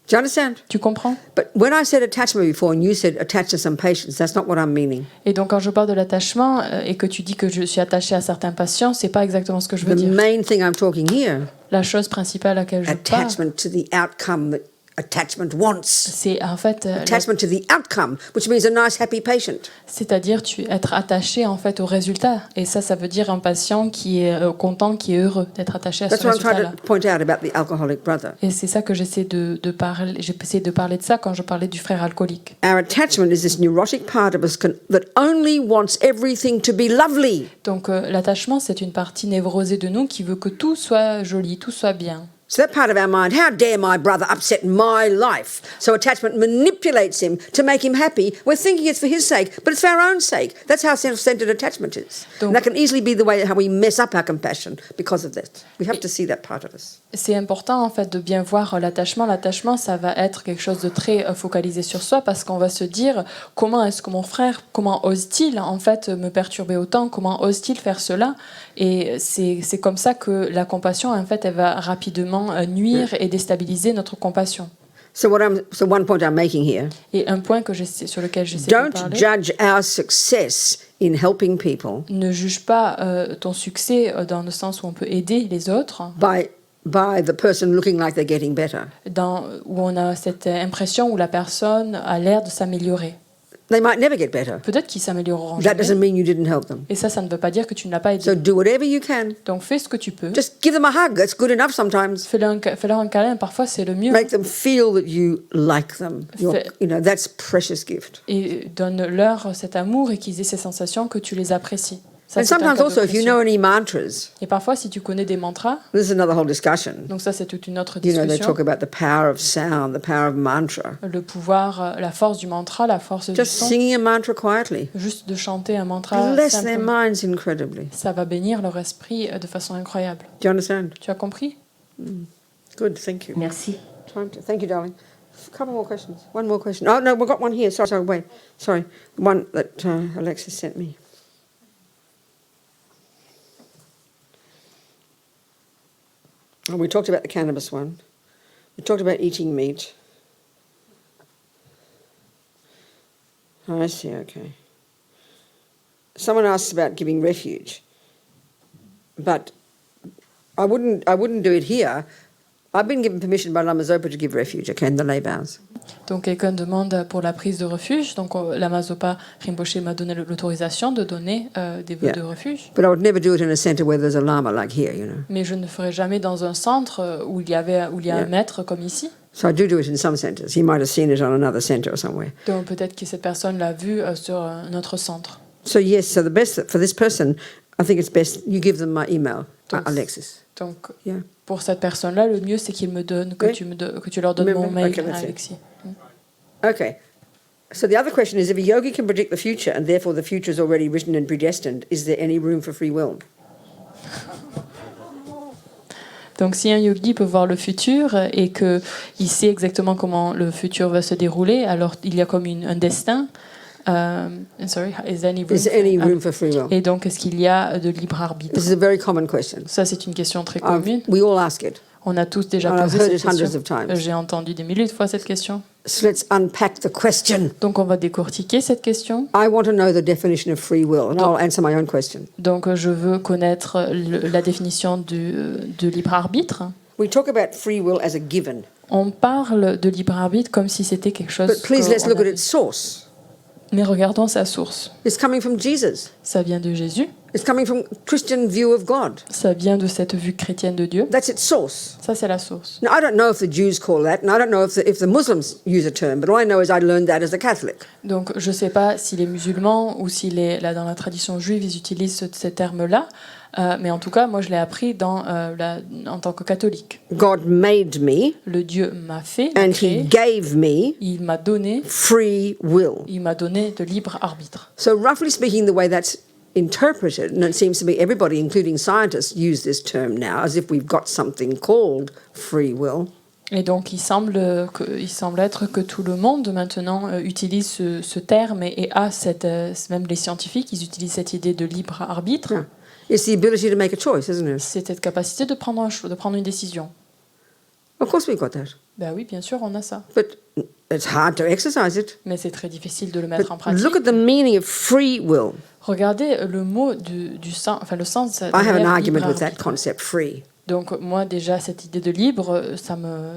Do you understand? Tu comprends? But when I said attachment before and you said attached to some patients, that's not what I'm meaning. Et donc quand je parle de l'attachement et que tu dis que je suis attachée à certains patients, c'est pas exactement ce que je veux The dire. main thing I'm talking here, La chose principale à laquelle je parle, attachment to the outcome Attachment wants. C'est en fait, Attachment to the outcome, which means a nice, happy patient. c'est-à-dire être attaché en fait au résultat. Et ça veut dire un patient qui est content, qui est heureux d'être attaché à That's ce what I'm trying résultat-là. to point out about the alcoholic brother. Et c'est ça que j'essaie de parler. J'ai essayé de parler de ça quand je parlais du frère alcoolique. Our attachment is this neurotic part of us that only wants everything to be lovely. Donc l'attachement, c'est une partie névrosée de nous qui veut que tout soit joli, tout soit bien. So that part of our mind, how dare my brother upset my life? So attachment manipulates him to make him happy. We're thinking it's for his sake, but it's for our own sake. That's how self-centered attachment is. Donc- And that can easily be the way how we mess up our compassion because of that. We have to see that part of us. C'est important en fait de bien voir l'attachement. L'attachement, ça va être quelque chose de très focalisé sur soi parce qu'on va se dire comment est-ce que mon frère, comment ose-t-il en fait me perturber autant, comment ose-t-il faire cela? Et c'est comme ça que la compassion en fait elle va rapidement nuire et déstabiliser notre compassion. So one point I'm making here, Et un point sur lequel j'essaie de don't parler. judge our success in helping people Ne juge pas ton succès dans le sens où on peut aider les autres, by the person looking like they're getting better. où on a cette impression où la personne a l'air de s'améliorer. They might never get better. Peut-être qu'ils s'amélioreront That jamais. doesn't mean you didn't help them. Et ça ne veut pas dire que tu ne l'as pas So aidé. do whatever you can. Donc fais ce que tu peux. Just give them a hug. That's good enough sometimes. Fais-leur un câlin, parfois c'est le mieux. Make them feel that you like them. That's precious gift. Et donne-leur cet amour et qu'ils aient ces sensations que tu les apprécies. Ça, And c'est un sometimes cadeau also, if you précieux. know any mantras, Et parfois, si tu connais des mantras, this is another whole discussion. donc ça c'est toute une autre You know, they discussion, talk about the power of sound, the power of mantra. le pouvoir, la force du mantra, la force du Just son, singing a mantra quietly. juste de chanter un mantra Bless their simplement, minds incredibly. ça va bénir leur esprit de façon incroyable. Do you understand? Tu as compris? Good, thank you. Merci. Thank you, darling. A couple more questions. One more question. Oh, no, we've got one here. Sorry, wait. Sorry. One that Alexis sent me. Oh, we talked about the cannabis one. We talked about eating meat. Oh, I see, okay. Someone asked about giving refuge. But I wouldn't do it here. I've been given permission by Lama Zopa to give refuge, okay, in the lay vows. Donc quelqu'un demande pour la prise de refuge. Donc Lama Zopa Rinpoche m'a donné l'autorisation de donner des vœux Yeah. de refuge. But I would never do it in a centre where there's a lama like here, you know. Mais je ne le ferai jamais dans un centre où il y a Yeah. un maître comme ici. So I do it in some centres. He might have seen it on another centre or somewhere. Donc peut-être que cette personne l'a vu sur un autre centre. So yes, so the best for this person, I think it's best you give them my email, Donc, Alexis. Donc Yeah. pour cette personne-là, le mieux c'est qu'il me donne, Oui. que tu leur donnes mon Remember? mail, Okay, that's it. Alexis. Okay. So the other question is, if a yogi can predict the future and therefore the future is already written and predestined, is there any room for free will? Donc si un yogi peut voir le futur et qu'il sait exactement comment le futur va se dérouler, alors il y a comme un destin. Sorry, is there any room Is there any room for free will? Et donc est-ce qu'il y a de libre arbitre? This is a very common question. Ça c'est une question très commune. We all ask it. On a tous déjà And I've posé heard cette it hundreds question. of times. J'ai entendu des milliers de fois cette question. So let's unpack the question. Donc on va décortiquer cette question. I want to know the definition of free will, and I'll answer my own question. Donc je veux connaître la définition de libre arbitre. We talk about free will as a given, On parle de libre arbitre comme si c'était quelque chose. but please let's qu'on look at avait. its source. Mais regardons sa source. It's coming from Jesus. Ça vient de Jésus. It's coming from Christian view of God. Ça vient de cette vue chrétienne de Dieu. That's its source. Ça, c'est la source. Now, I don't know if the Jews call that, and I don't know if the Muslims use a term, but all I know is I learned that as a Catholic. Donc, je ne sais pas si les musulmans ou si dans la tradition juive, ils utilisent ces termes-là. Mais en tout cas, moi, je l'ai appris en tant que catholique. God made me, Le Dieu m'a fait, m'a and He créé, gave me il m'a donné free will. Il m'a donné de libre arbitre. So, roughly speaking, the way that's interpreted, and it seems to be everybody, including scientists, use this term now as if we've got something called free will. Et donc, il semble être que tout le monde maintenant utilise ce terme et a même les scientifiques, ils utilisent cette idée de libre arbitre. Yeah. It's the ability to make a choice, isn't it? C'est cette capacité de prendre une décision. Of course, we've got that, Ben oui, bien sûr, on a ça. but it's hard to exercise it. Mais c'est très difficile de le mettre en But pratique. look at the meaning of free will. Regardez le mot du sens, enfin le sens. I have an derrière argument libre with that arbitre. concept, free. Donc moi déjà cette idée de libre,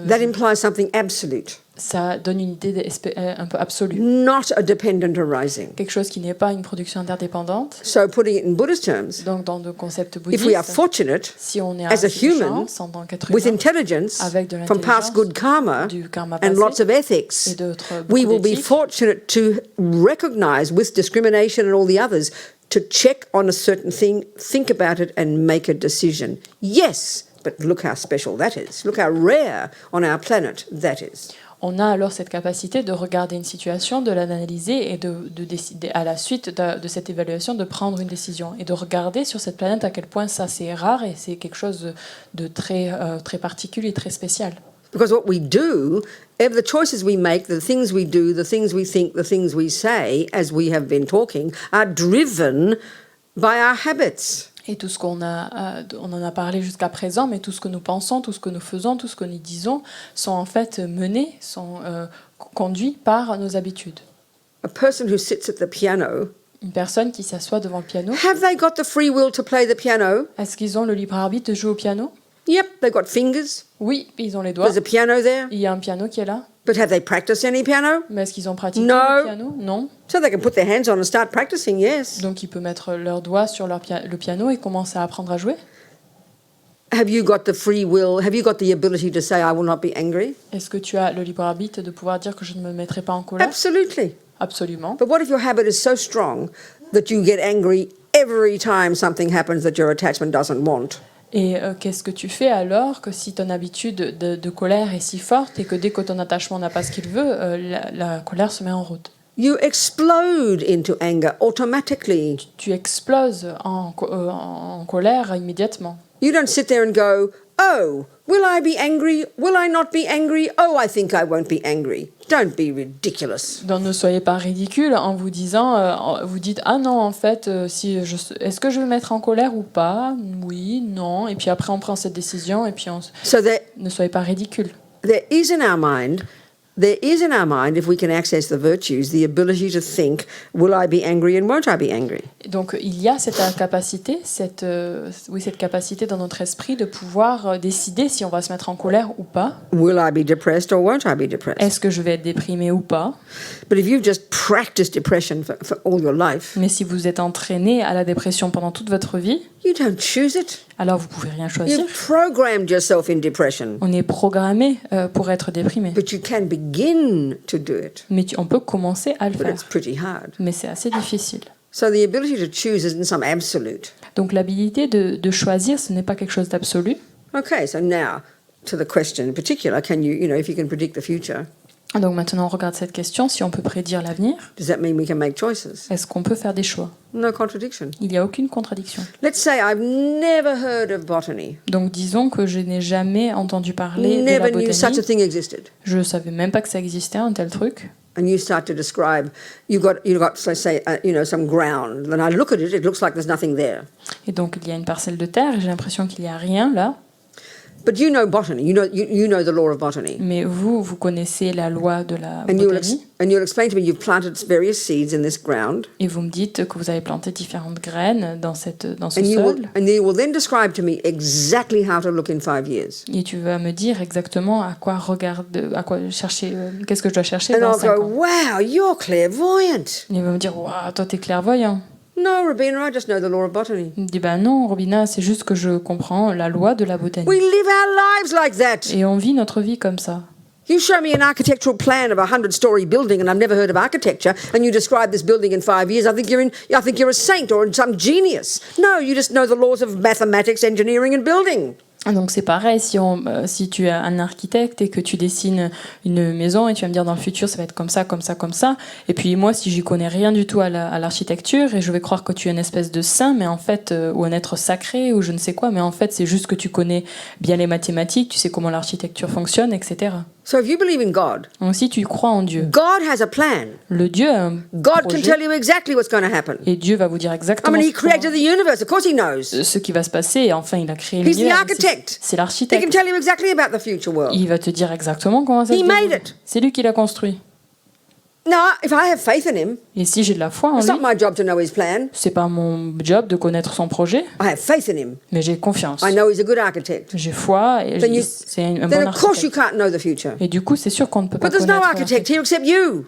That implies something absolute, ça donne une idée un peu absolue, not a dependent arising. quelque chose qui n'est pas une production interdépendante. So putting it in Buddhist terms, Donc dans le concept if we are bouddhiste, fortunate si on est as a assez de human, chance en tant qu'être with humain, intelligence avec de from past l'intelligence, good karma du karma and passé lots of et ethics, d'autres we beaucoup will be d'éthique, fortunate to recognize with discrimination and all the others to check on a certain thing, think about it, and make a decision. Yes, but look how special that is. Look how rare on our planet that is. on a alors cette capacité de regarder une situation, de l'analyser et de décider à la suite de cette évaluation de prendre une décision et de regarder sur cette planète à quel point ça c'est rare et c'est quelque chose de très, très particulier, très spécial. Because what we do, the choices we make, the things we do, the things we think, the things we say, as we have been talking, are driven by our habits. Et tout ce on en a parlé jusqu'à présent, mais tout ce que nous pensons, tout ce que nous faisons, tout ce que nous disons sont en fait menés, sont conduits par nos habitudes. A person who sits at the piano, Une personne qui s'assoit devant le piano, have they got the free will to play the piano? est-ce qu'ils ont le libre arbitre de jouer au piano? Yep, they've got fingers. Oui, ils ont les doigts. There's a piano there. Il y a un piano qui est là. But have they practiced any piano? Mais est-ce qu'ils ont pratiqué No. le piano? Non. So they can put their hands on and start practicing, yes. Donc ils peuvent mettre leurs doigts sur le piano et commencer à apprendre à jouer. Have you got the free will? Have you got the ability to say, I will not be angry? Est-ce que tu as le libre arbitre de pouvoir dire que je ne me mettrai pas en colère? Absolutely. Absolument. But what if your habit is so strong that you get angry every time something happens that your attachment doesn't want? Et qu'est-ce que tu fais alors que si ton habitude de colère est si forte et que dès que ton attachement n'a pas ce qu'il veut, la colère se met en route? You explode into anger automatically. Tu exploses en colère immédiatement. You don't sit there and go, oh, will I be angry? Will I not be angry? Oh, I think I won't be angry. Don't be ridiculous. Donc ne soyez pas ridicule en vous disant, vous dites ah non en fait, est-ce que je vais me mettre en colère ou pas? Oui, non. Et puis après on prend cette décision et puis So ne soyez pas ridicule. there is in our mind, if we can access the virtues, the ability to think, will I be angry and won't I be angry? Donc il y a cette capacité, cette capacité dans notre esprit de pouvoir décider si on va se mettre en colère ou pas. Will I be depressed or won't I be depressed? Est-ce que je vais être déprimé ou pas? But if you've just practiced depression for all your life, Mais si vous êtes entraîné à la dépression pendant toute votre vie, you don't choose it. alors vous pouvez rien choisir. You've programmed yourself in depression. On est programmé pour être déprimé. But you can begin to do it, Mais on peut commencer à le but faire. it's pretty hard. Mais c'est assez difficile. So the ability to choose isn't some absolute. Donc l'habilité de choisir, ce n'est pas quelque chose d'absolu. Okay, so now to the question in particular, can you if you can predict the future, Donc maintenant on regarde cette question, si on peut prédire l'avenir, does that mean we can make choices? est-ce qu'on peut faire des choix? No contradiction. Il n'y a aucune contradiction. Let's say I've never heard of botany. Donc disons que je n'ai jamais entendu parler de la Never knew such a botanie. thing existed. Je ne savais même pas que ça existait, un tel truc. And you start to describe, you've got so say, some ground. And I look at it looks like there's nothing there. Et donc il y a une parcelle de terre, et j'ai l'impression qu'il n'y a rien là. But you know botany. You know the law of botany. Mais vous connaissez la loi de la And botanie. you'll explain to me you've planted various seeds in this ground. Et vous me dites que vous avez planté différentes graines dans ce And you sol. will then describe to me exactly how to look in 5 years. Et tu vas me dire exactement à quoi chercher, qu'est-ce que je dois chercher And dans I'll 5 go, ans. wow, you're clairvoyant. Et il va me dire, waouh, toi t'es clairvoyant. No, Rabina, I just know the law of botany. Il me dit, ben non, Robina, c'est juste que je comprends la loi de la botanie. We live our lives like that. Et on vit notre vie comme ça. You show me an architectural plan of a 100-story building, and I've never heard of architecture, and you describe this building in 5 years. I think you're a saint or some genius. No, you just know the laws of mathematics, engineering, and building. Donc c'est pareil, si tu es un architecte et que tu dessines une maison et tu vas me dire dans le futur ça va être comme ça, comme ça, comme ça. Et puis moi si j'y connais rien du tout à l'architecture et je vais croire que tu es une espèce de saint, mais en fait, ou un être sacré ou je ne sais quoi, mais en fait c'est juste que tu connais bien les mathématiques, tu sais comment l'architecture fonctionne, etc. So if you believe in God, Donc si tu crois en Dieu, God has a plan. le Dieu a un God can projet tell you exactly what's going to happen. et Dieu va vous dire I exactement mean, He created the universe. Of course He knows. ce qui va se passer. Et enfin, il a créé He's the l'univers. architect. C'est He can l'architecte. tell you exactly about the future world. Il va te dire exactement comment ça He se made déroule. it. C'est lui qui l'a construit. Now, if I have faith in him, Et si j'ai de la foi en it's lui, not my job to know his plan. c'est pas mon job de connaître son projet, I have faith in him. mais j'ai confiance. I know he's a good architect. J'ai foi et Then, c'est un bon then of course you architecte. can't know the future. Et du coup, c'est sûr qu'on ne peut pas But there's no connaître. architect here except you.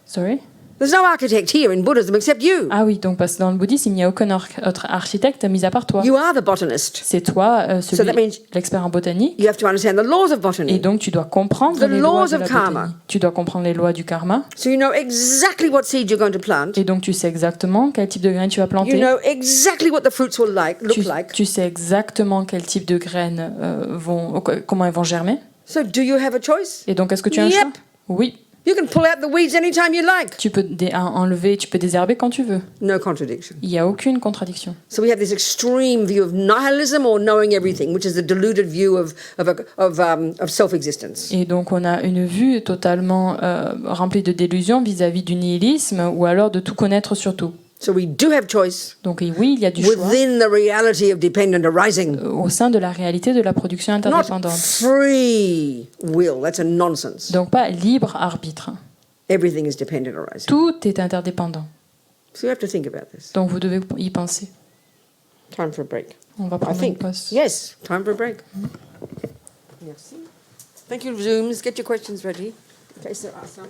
Sorry? There's no architect here in Buddhism except you. Ah oui, donc parce que dans le bouddhisme, il n'y a aucun autre architecte mis à part toi. You are the botanist. C'est toi, So that means- l'expert en botanique. You have to understand the laws of Et botany. donc, tu dois comprendre The les lois laws de of la karma. botanie. Tu dois comprendre les lois du karma. So you know exactly what seed you're going to plant. Et donc, tu sais exactement quel type de graines tu vas You planter. know exactly what the fruits will look like. Tu sais exactement quel type de graines comment elles vont germer. So do you have a choice? Et donc, est-ce que tu as un Yep. choix? Oui. You can pull out the weeds anytime you like. Tu peux enlever, tu peux désherber quand tu veux. No contradiction. Il n'y a aucune contradiction. So we have this extreme view of nihilism or knowing everything, which is the deluded view of self-existence. Et donc, on a une vue totalement remplie de délusions vis-à-vis du nihilisme ou alors de tout connaître sur tout. So we do have choice Donc, et oui, il y a du choix within the reality of dependent arising. au sein de la réalité de la production Not interdépendante. free will. That's a nonsense. Donc, pas libre arbitre. Everything is dependent arising. Tout est interdépendant. So you have to think about this. Donc, vous devez y penser. Time for a break. On va I prendre une think. pause. Yes, time for a break. Merci. Thank you, Zooms. Get your questions ready, in case there are some.